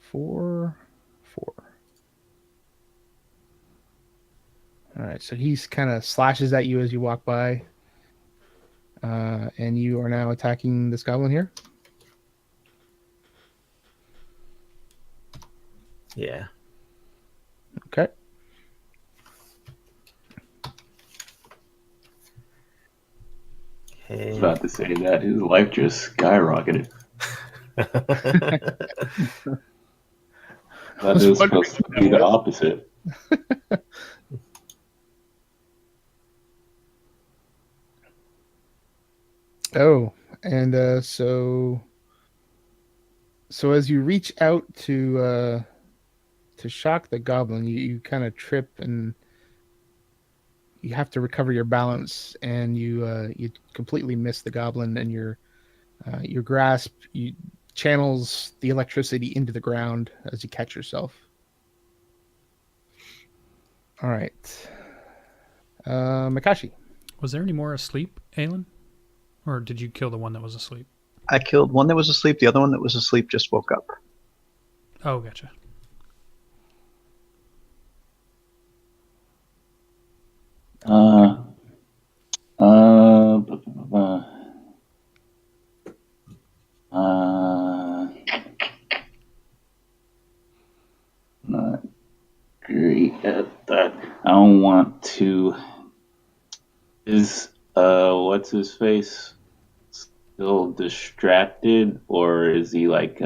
Speaker 1: 4. All right, so he's kind of slashes at you as you walk by. And you are now attacking this goblin here.
Speaker 6: Yeah.
Speaker 1: Okay.
Speaker 3: I was about to say that his life just skyrocketed. That is supposed to be the opposite.
Speaker 1: Oh, and so as you reach out to shock the goblin, you kind of trip and you have to recover your balance, and you completely miss the goblin, and your grasp channels the electricity into the ground as you catch yourself. All right, Makashi.
Speaker 5: Was there any more asleep, Aelin? Or did you kill the one that was asleep?
Speaker 2: I killed one that was asleep. The other one that was asleep just woke up.
Speaker 5: Oh, gotcha.
Speaker 3: Not great at that. I don't want to. Is what's his face still distracted, or is he like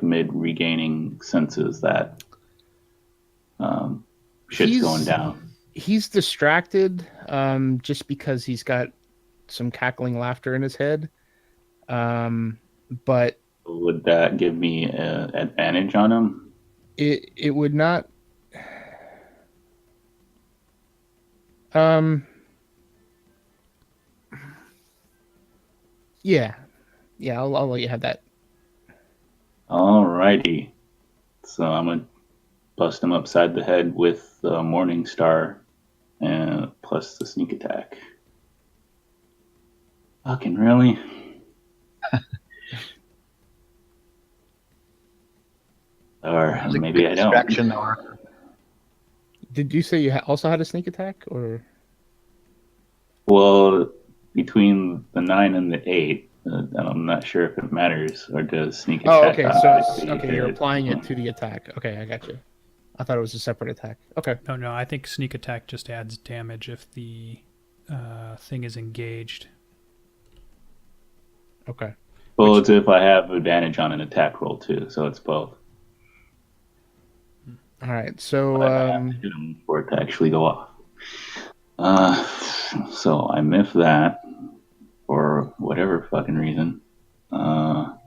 Speaker 3: mid regaining senses that shit's going down?
Speaker 1: He's distracted, just because he's got some cackling laughter in his head. But
Speaker 3: would that give me an advantage on him?
Speaker 1: It would not. Yeah, I'll let you have that.
Speaker 3: Alrighty. So I'm gonna bust him upside the head with the Morning Star, and plus the sneak attack. Fucking really? Or maybe I don't.
Speaker 2: Distraction, or
Speaker 1: Did you say you also had a sneak attack, or?
Speaker 3: Well, between the 9 and the 8, I'm not sure if it matters, or does sneak attack?
Speaker 1: Oh, okay. So
Speaker 3: automatically
Speaker 1: you're
Speaker 3: hit?
Speaker 1: applying it to the attack. Okay, I got you. I thought it was a separate attack. Okay.
Speaker 5: No, I think sneak attack just adds damage if the thing is engaged.
Speaker 1: Okay.
Speaker 3: Well, it's if I have advantage on an attack roll too, so it's both.
Speaker 1: All right. So
Speaker 3: But I have to hit him for it to actually go off. So I miss that for whatever fucking reason.
Speaker 1: all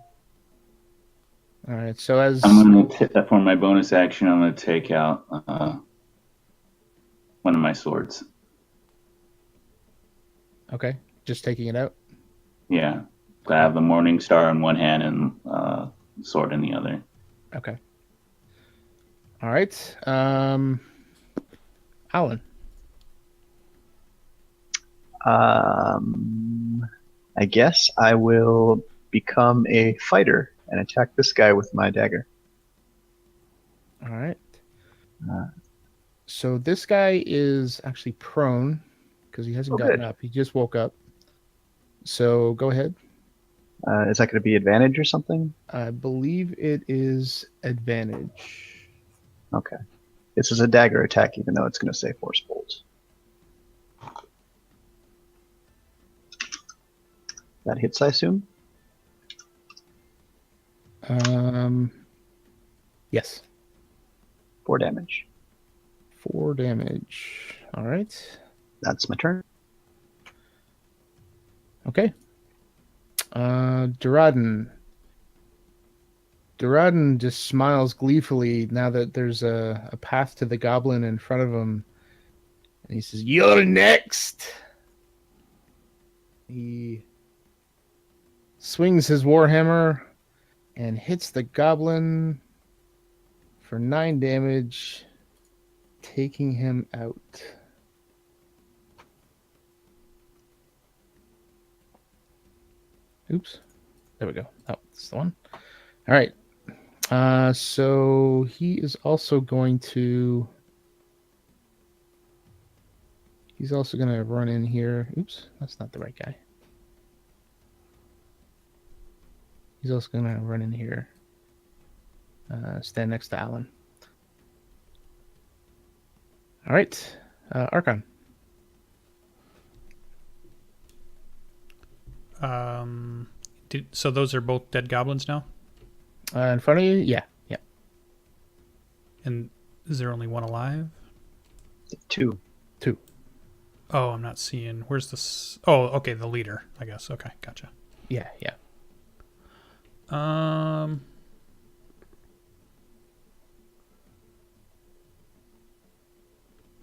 Speaker 1: right. So as
Speaker 3: I'm gonna for my bonus action, I'm gonna take out one of my swords.
Speaker 1: okay, just taking it out.
Speaker 3: Yeah, I have the Morning Star in one hand and sword in the other.
Speaker 1: Okay. All right. Alan.
Speaker 2: I guess I will become a fighter and attack this guy with my dagger.
Speaker 1: All right. So this guy is actually prone because he hasn't gotten up. He just woke up. So go ahead.
Speaker 2: Is that going to be advantage or something?
Speaker 1: I believe it is advantage.
Speaker 2: Okay. This is a dagger attack, even though it's going to say force bolts. That hits, I assume?
Speaker 1: Yes.
Speaker 2: 4 damage.
Speaker 1: 4 damage. All right.
Speaker 2: That's my turn.
Speaker 1: Okay. Duradin. Duradin just smiles gleefully now that there's a path to the goblin in front of him. And he says, "You're next!" He swings his warhammer and hits the goblin for 9 damage, taking him out. Oops. There we go. Oh, that's the one. All right. So he is also going to... He's also going to run in here. Oops, that's not the right guy. He's also going to run in here. Stand next to Alan. All right. Archon.
Speaker 5: So those are both dead goblins now?
Speaker 1: In front of you? Yeah. Yeah.
Speaker 5: And is there only one alive?
Speaker 2: 2.
Speaker 5: Oh, I'm not seeing. Where's this? Oh, okay, the leader, I guess. Okay, gotcha.
Speaker 1: Yeah, yeah.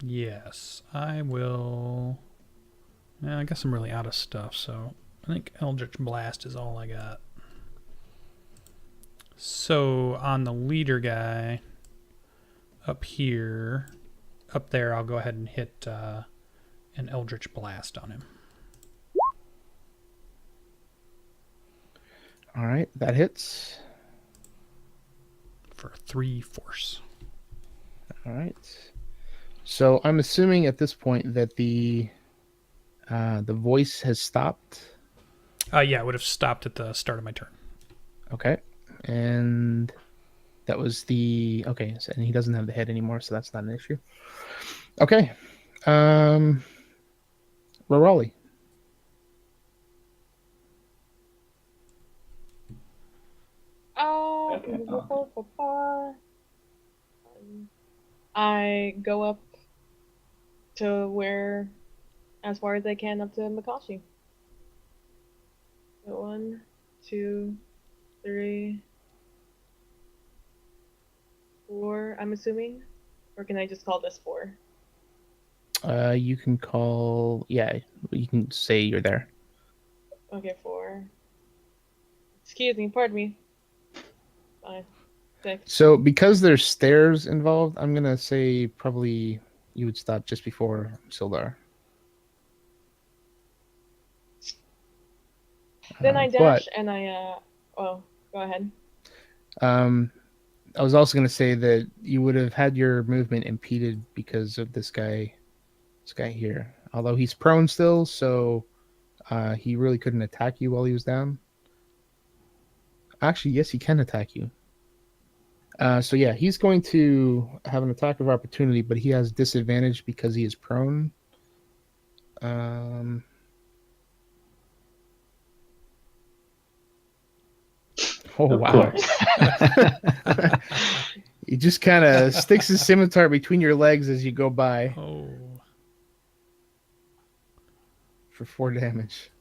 Speaker 5: Yes, I will. Yeah, I guess I'm really out of stuff, so I think Eldritch Blast is all I got. So on the leader guy up here, up there, I'll go ahead and hit an Eldritch Blast on him.
Speaker 1: All right, that hits.
Speaker 5: For 3 force.
Speaker 1: All right. So I'm assuming at this point that the voice has stopped.
Speaker 5: Yeah, it would have stopped at the start of my turn.
Speaker 1: Okay. And that was the... Okay, so, and he doesn't have the head anymore, so that's not an issue. Okay. Raleigh.
Speaker 4: I go up to where, as far as I can, up to Makashi. So 1, 2, 3, 4, I'm assuming? Or can I just call this 4?
Speaker 1: You can call... Yeah, you can say you're there.
Speaker 4: Okay, 4. Excuse me, pardon me. 5, 6.
Speaker 1: So because there's stairs involved, I'm going to say probably you would stop just before Sildar.
Speaker 4: Then I dash and I, oh, go ahead.
Speaker 1: I was also going to say that you would have had your movement impeded because of this guy here. Although he's prone still, so he really couldn't attack you while he was down. Actually, yes, he can attack you. So yeah, he's going to have an attack of opportunity, but he has disadvantage because he is prone. Oh,
Speaker 3: Of
Speaker 1: wow.
Speaker 3: course.
Speaker 1: He just kind of sticks his scimitar between your legs as you go by
Speaker 5: Oh.
Speaker 1: for 4 damage.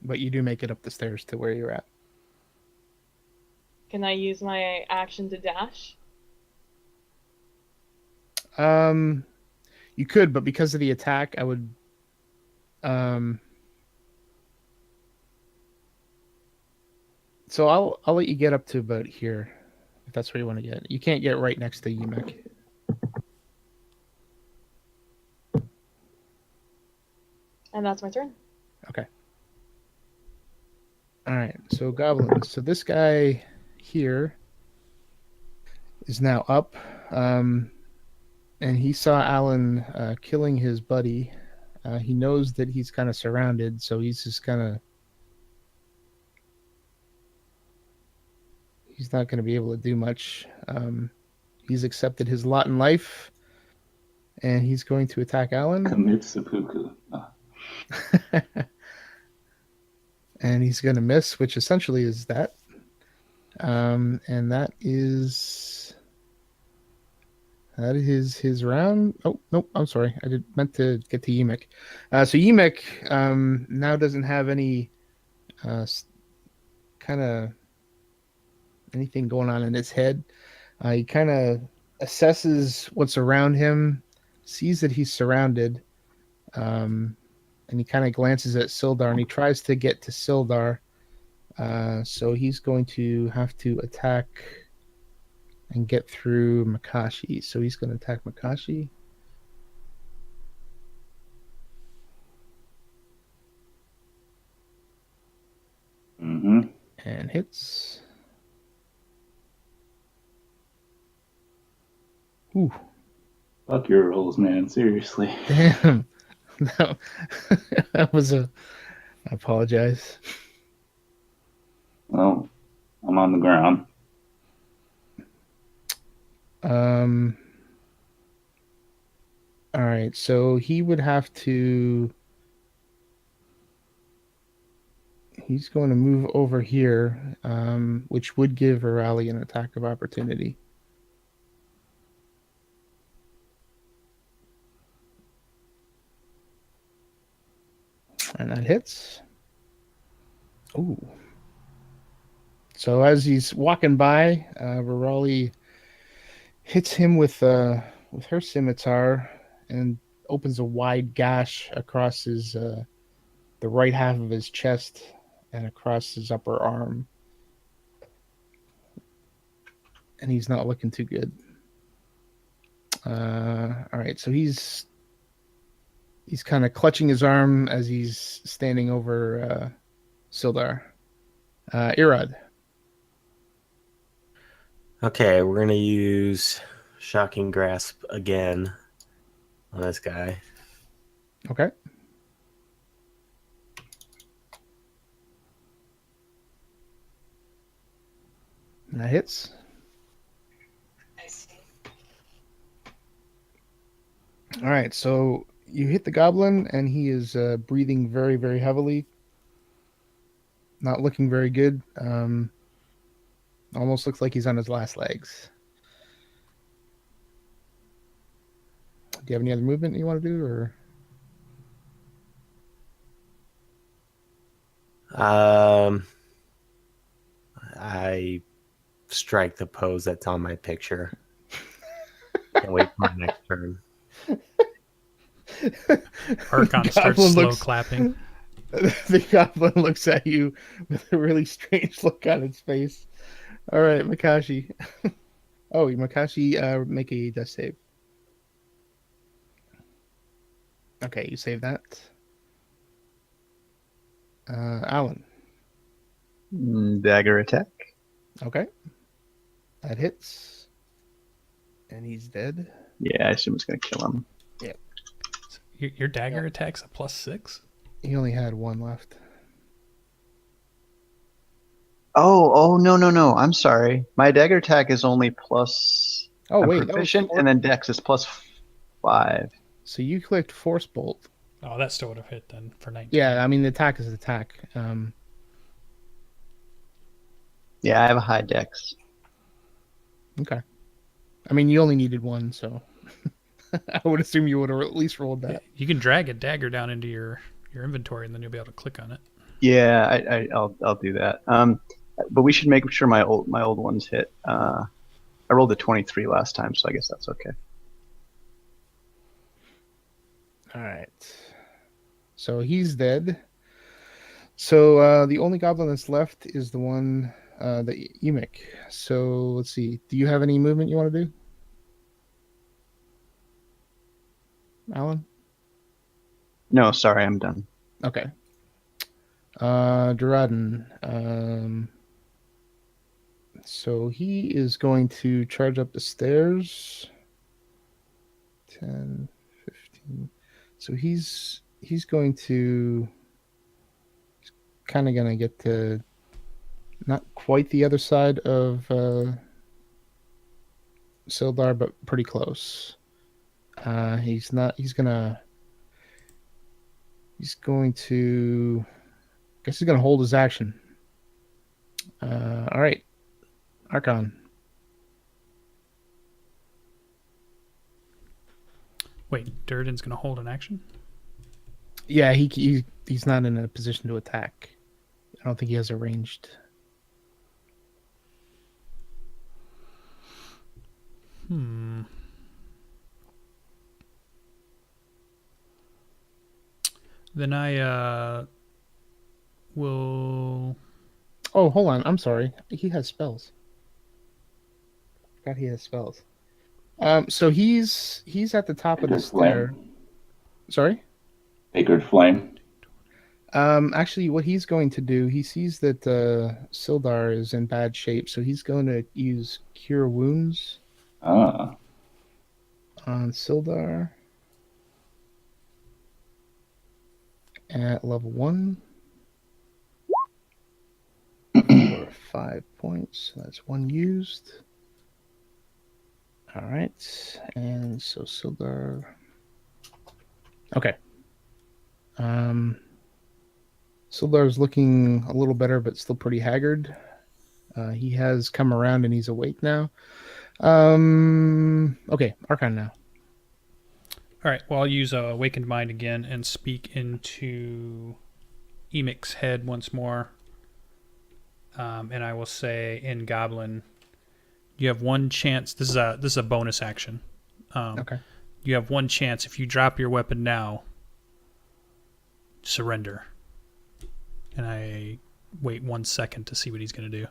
Speaker 1: But you do make it up the stairs to where you're at.
Speaker 4: Can I use my action to dash?
Speaker 1: You could, but because of the attack, I would so I'll let you get up to about here, if that's where you want to get. You can't get right next to Yeemik.
Speaker 4: And that's my turn.
Speaker 1: Okay. All right. So goblins. So this guy here is now up, and he saw Alan killing his buddy. He knows that he's kind of surrounded, so he's just kind of... He's not going to be able to do much. He's accepted his lot in life, and he's going to attack Alan.
Speaker 3: Commit seppuku.
Speaker 1: And he's going to miss, which essentially is that. And that is his round. Oh, nope, I'm sorry. I meant to get to Yeemik. So Yeemik now doesn't have any kind of anything going on in his head. He kind of assesses what's around him, sees that he's surrounded, and he kind of glances at Sildar, and he tries to get to Sildar. So he's going to have to attack and get through Makashi. So he's going to attack Makashi.
Speaker 3: Mm-hmm.
Speaker 1: And hits. Ooh.
Speaker 3: Fuck your rolls, man. Seriously.
Speaker 1: Damn. No, that was I apologize.
Speaker 3: Well, I'm on the ground.
Speaker 1: All right, so he would have to. He's going to move over here, which would give Virali an attack of opportunity. And that hits. Ooh. So as he's walking by, Virali hits him with her scimitar and opens a wide gash across his the right half of his chest and across his upper arm. And he's not looking too good. All right, so he's kind of clutching his arm as he's standing over Sildar. Irad.
Speaker 6: Okay, we're gonna use Shocking Grasp again on this guy.
Speaker 1: Okay. That hits.
Speaker 7: I see.
Speaker 1: All right, so you hit the goblin, and he is breathing very, very heavily. Not looking very good. Almost looks like he's on his last legs. Do you have any other movement you want to do, or?
Speaker 6: I strike the pose that's on my picture. Can't wait for my next turn.
Speaker 5: Archon starts slow clapping.
Speaker 1: The goblin looks at you with a really strange look on its face. All right, Makashi. Oh, Makashi, make a death save. Okay, you save that. Alan.
Speaker 2: Dagger attack.
Speaker 1: Okay. That hits. And he's dead.
Speaker 2: Yeah, I assume it's going to kill him.
Speaker 1: Yeah.
Speaker 5: Your dagger attack's a +6?
Speaker 1: He only had one left.
Speaker 2: Oh, no. I'm sorry. My dagger attack is only plus...
Speaker 1: Oh,
Speaker 2: I'm
Speaker 1: wait.
Speaker 2: proficient, and then dex is +5.
Speaker 1: So you clicked Force Bolt.
Speaker 5: Oh, that still would have hit then for 19.
Speaker 1: Yeah, I mean, the attack is attack.
Speaker 2: Yeah, I have a high dex.
Speaker 1: Okay. I mean, you only needed one, so I would assume you would have at least rolled that.
Speaker 5: You can drag a dagger down into your inventory, and then you'll be able to click on it.
Speaker 2: Yeah, I'll do that. But we should make sure my old ones hit. I rolled a 23 last time, so I guess that's okay.
Speaker 1: All right. So he's dead. So the only goblin that's left is the one, the Emick. So let's see. Do you have any movement you want to do, Alan?
Speaker 2: No, sorry, I'm done.
Speaker 1: Okay. Duradin. So he is going to charge up the stairs. 10, 15. So he's going to kind of gonna get to not quite the other side of Sildar, but pretty close. He's going to Guess he's gonna hold his action. All right, Archon.
Speaker 5: Wait, Durden's going to hold an action?
Speaker 1: Yeah, he's not in a position to attack. I don't think he has a ranged.
Speaker 5: Then I will.
Speaker 1: Oh, hold on. I'm sorry. He has spells. Forgot he has spells. So he's at the top of the
Speaker 3: Sacred
Speaker 1: stair.
Speaker 3: Flame.
Speaker 1: Sorry.
Speaker 3: Sacred Flame.
Speaker 1: Actually, what he's going to do, he sees that Sildar is in bad shape, so he's going to use Cure Wounds
Speaker 3: Ah.
Speaker 1: on Sildar at level 1 for 5 points. That's 1 used. All right, and so Sildar. Okay. Sildar's looking a little better, but still pretty haggard. He has come around and he's awake now. Okay, Archon now.
Speaker 5: All right. Well, I'll use Awakened Mind again and speak into Emick's head once more. And I will say in Goblin, you have 1 chance. This is a bonus action.
Speaker 1: Okay.
Speaker 5: You have 1 chance if you drop your weapon now. Surrender. And I wait 1 second to see what he's going to do.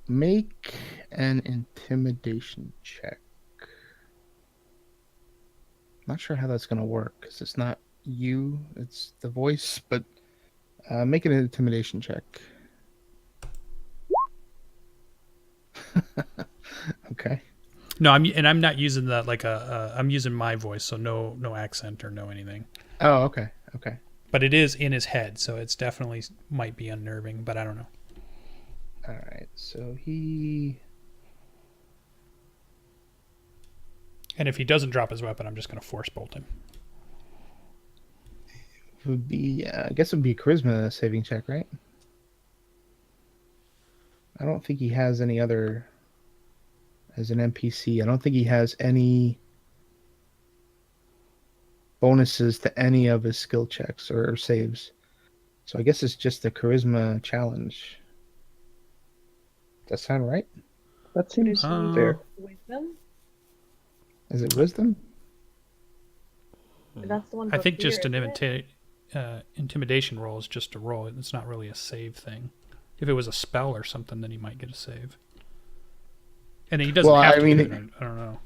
Speaker 1: Make an intimidation check. Not sure how that's going to work because it's not you, it's the voice, but make an intimidation check. Okay.
Speaker 5: No, I'm not using that like I'm using my voice, so no accent or no anything.
Speaker 1: Oh, okay. Okay.
Speaker 5: But it is in his head, so it's definitely might be unnerving, but I don't know.
Speaker 1: All right. So he.
Speaker 5: And if he doesn't drop his weapon, I'm just going to force bolt him.
Speaker 1: Would be, I guess it would be a charisma saving check, right? I don't think he has any other, as an NPC, I don't think he has any bonuses to any of his skill checks or saves. So I guess it's just a charisma challenge. Does that sound right?
Speaker 2: That seems
Speaker 5: Uh,
Speaker 2: fair.
Speaker 4: Wisdom?
Speaker 1: Is it wisdom?
Speaker 4: That's the one.
Speaker 5: I
Speaker 4: for
Speaker 5: think
Speaker 4: fear,
Speaker 5: just an
Speaker 4: isn't it?
Speaker 5: intimidation roll is just a roll. It's not really a save thing. If it was a spell or something, then he might get a save. And he doesn't
Speaker 1: Well,
Speaker 5: have
Speaker 1: I
Speaker 5: to
Speaker 1: mean,
Speaker 5: do it. I don't know.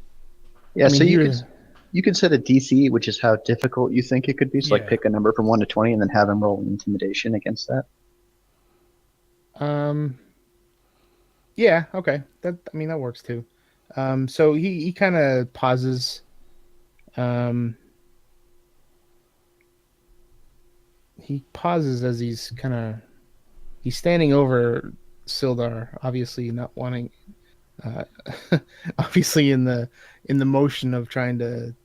Speaker 2: Yeah,
Speaker 1: I mean,
Speaker 2: so
Speaker 1: he
Speaker 2: you
Speaker 1: was-
Speaker 2: you could set a DC, which is how difficult you think it could be. So
Speaker 5: Yeah.
Speaker 2: like pick a number from 1 to 20, and then have him roll an intimidation against that.
Speaker 1: Yeah, okay. That works too. So he kind of pauses. He pauses as he's standing over Sildar, obviously not wanting, obviously in the motion of trying to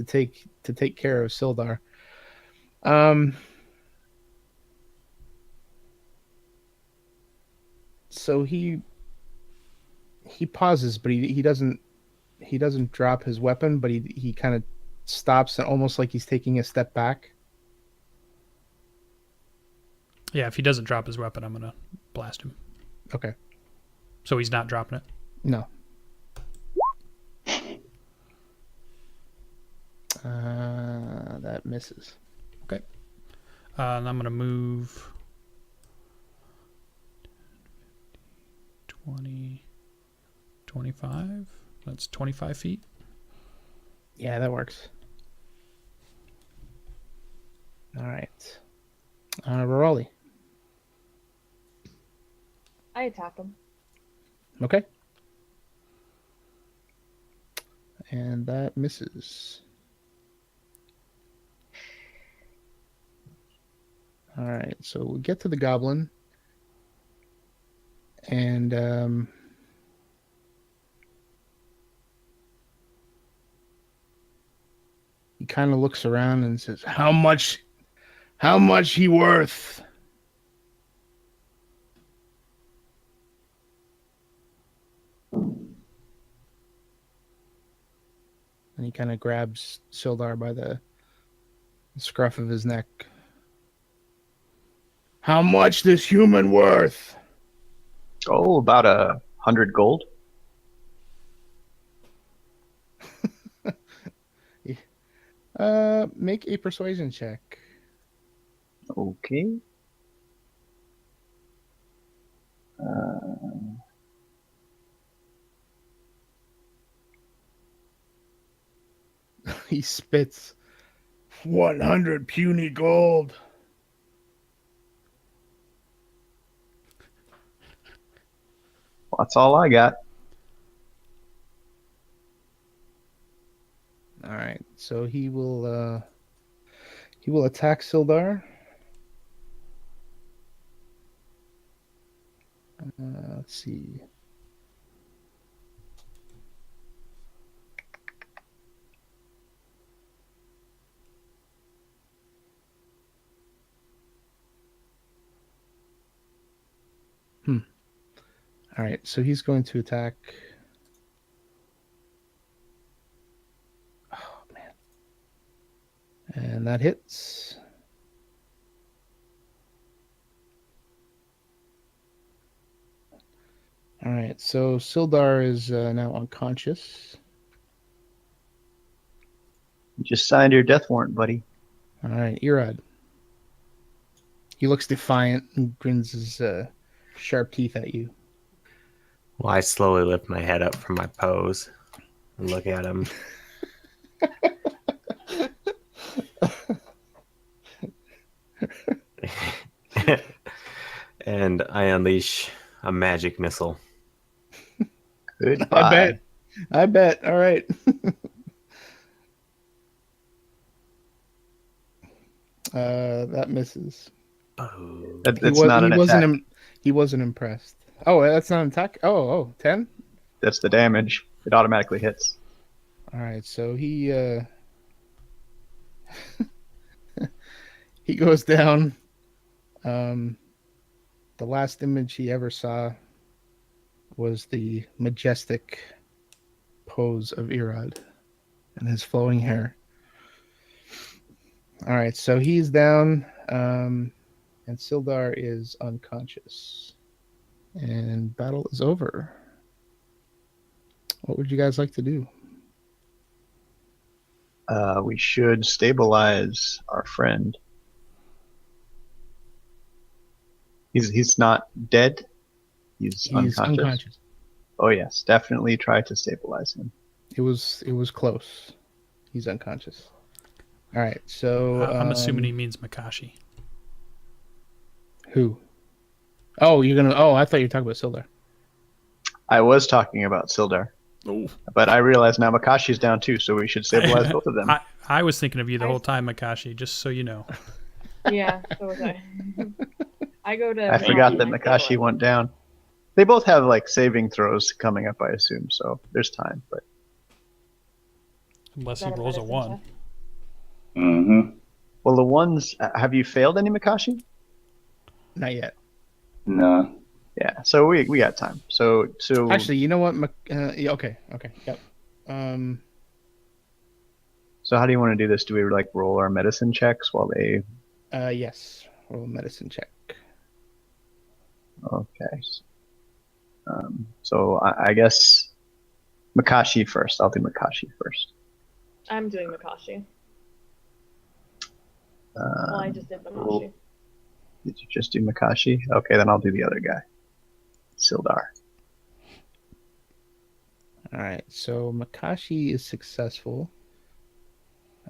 Speaker 1: take care of Sildar. So he pauses, but he doesn't drop his weapon, but he kind of stops and almost like he's taking a step back.
Speaker 5: Yeah, if he doesn't drop his weapon, I'm going to blast him.
Speaker 1: Okay.
Speaker 5: So he's not dropping it?
Speaker 1: No. That misses.
Speaker 5: Okay. And I'm going to move 20, 25. That's 25 feet.
Speaker 1: Yeah, that works. All right. Rorali.
Speaker 4: I attack him.
Speaker 1: Okay. And that misses. All right, so we get to the goblin, and kind of looks around and says, How much he worth? And he kind of grabs Sildar by the scruff of his neck. How much this human worth?
Speaker 2: Oh, about 100 gold.
Speaker 1: Make a persuasion check.
Speaker 2: Okay.
Speaker 1: He spits 100 puny gold.
Speaker 2: That's all I got.
Speaker 1: All right, so he will attack Sildar. Let's see. All right, so he's going to attack. Oh, man. And that hits. All right, so Sildar is now unconscious.
Speaker 2: You just signed your death warrant, buddy.
Speaker 1: All right, Erod. He looks defiant and grins his sharp teeth at you.
Speaker 6: Well, I slowly lift my head up from my pose and look at him. And I unleash a magic missile.
Speaker 2: Goodbye.
Speaker 1: I bet. All right. That misses.
Speaker 6: Oh.
Speaker 2: That's not an attack.
Speaker 1: He wasn't impressed. Oh, that's not an attack? Oh, 10?
Speaker 2: That's the damage. It automatically hits.
Speaker 1: All right, so he he goes down. The last image he ever saw was the majestic pose of Erod and his flowing hair. All right, so he's down, and Sildar is unconscious. And battle is over. What would you guys like to do?
Speaker 2: We should stabilize our friend. He's not dead. He's unconscious. Oh yes, definitely try to stabilize him.
Speaker 1: It was close. He's unconscious. All right, so
Speaker 5: I'm assuming he means Makashi.
Speaker 1: Who? Oh, you're gonna. Oh, I thought you were talking about Sildar.
Speaker 2: I was talking about Sildar.
Speaker 5: Oh.
Speaker 2: But I realize now Makashi's down too, so we should stabilize both of them.
Speaker 5: I was thinking of you the whole time, Makashi, just so you know.
Speaker 4: Yeah, so was I. I go to.
Speaker 2: I forgot that Makashi went down. They both have like saving throws coming up, I assume, so there's time. But
Speaker 5: unless he rolls a 1.
Speaker 4: Check?
Speaker 3: Mm-hmm.
Speaker 2: well, the ones. Have you failed any Makashi?
Speaker 1: Not yet.
Speaker 3: No.
Speaker 2: Yeah, so we got time. So
Speaker 1: Actually, you know what? Yeah, okay, yep.
Speaker 2: So how do you want to do this? Do we like roll our medicine checks while they?
Speaker 1: Yes. Roll a medicine check.
Speaker 2: Okay. So I guess Makashi first. I'll do Makashi first.
Speaker 4: I'm doing Makashi. Well, I just did Makashi.
Speaker 2: Did you just do Makashi? Okay, then I'll do the other guy. Sildar.
Speaker 1: All right, so Makashi is successful.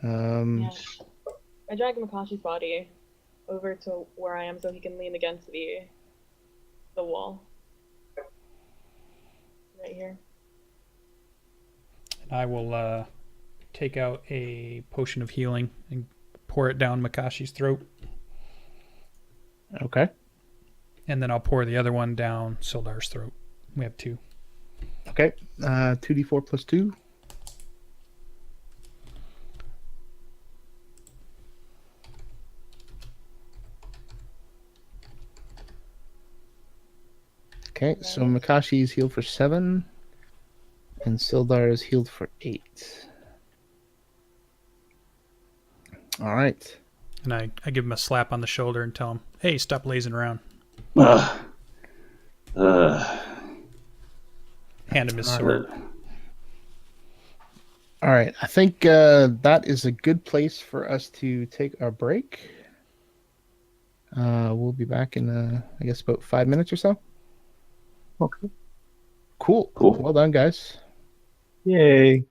Speaker 4: Yeah. I drag Makashi's body over to where I am so he can lean against the wall. Right here.
Speaker 5: And I will take out a potion of healing and pour it down Makashi's throat.
Speaker 1: Okay.
Speaker 5: And then I'll pour the other one down Sildar's throat. We have 2.
Speaker 1: Okay. 2d4 plus 2. Okay, so Makashi is healed for 7, and Sildar is healed for 8. All right.
Speaker 5: And I give him a slap on the shoulder and tell him, hey, stop lazing around.
Speaker 3: Ugh.
Speaker 5: Hand him his sword.
Speaker 1: All right. I think that is a good place for us to take our break. We'll be back in, I guess, about 5 minutes or so.
Speaker 2: Okay.
Speaker 1: Cool.
Speaker 3: Cool.
Speaker 1: Well done, guys.
Speaker 2: Yay.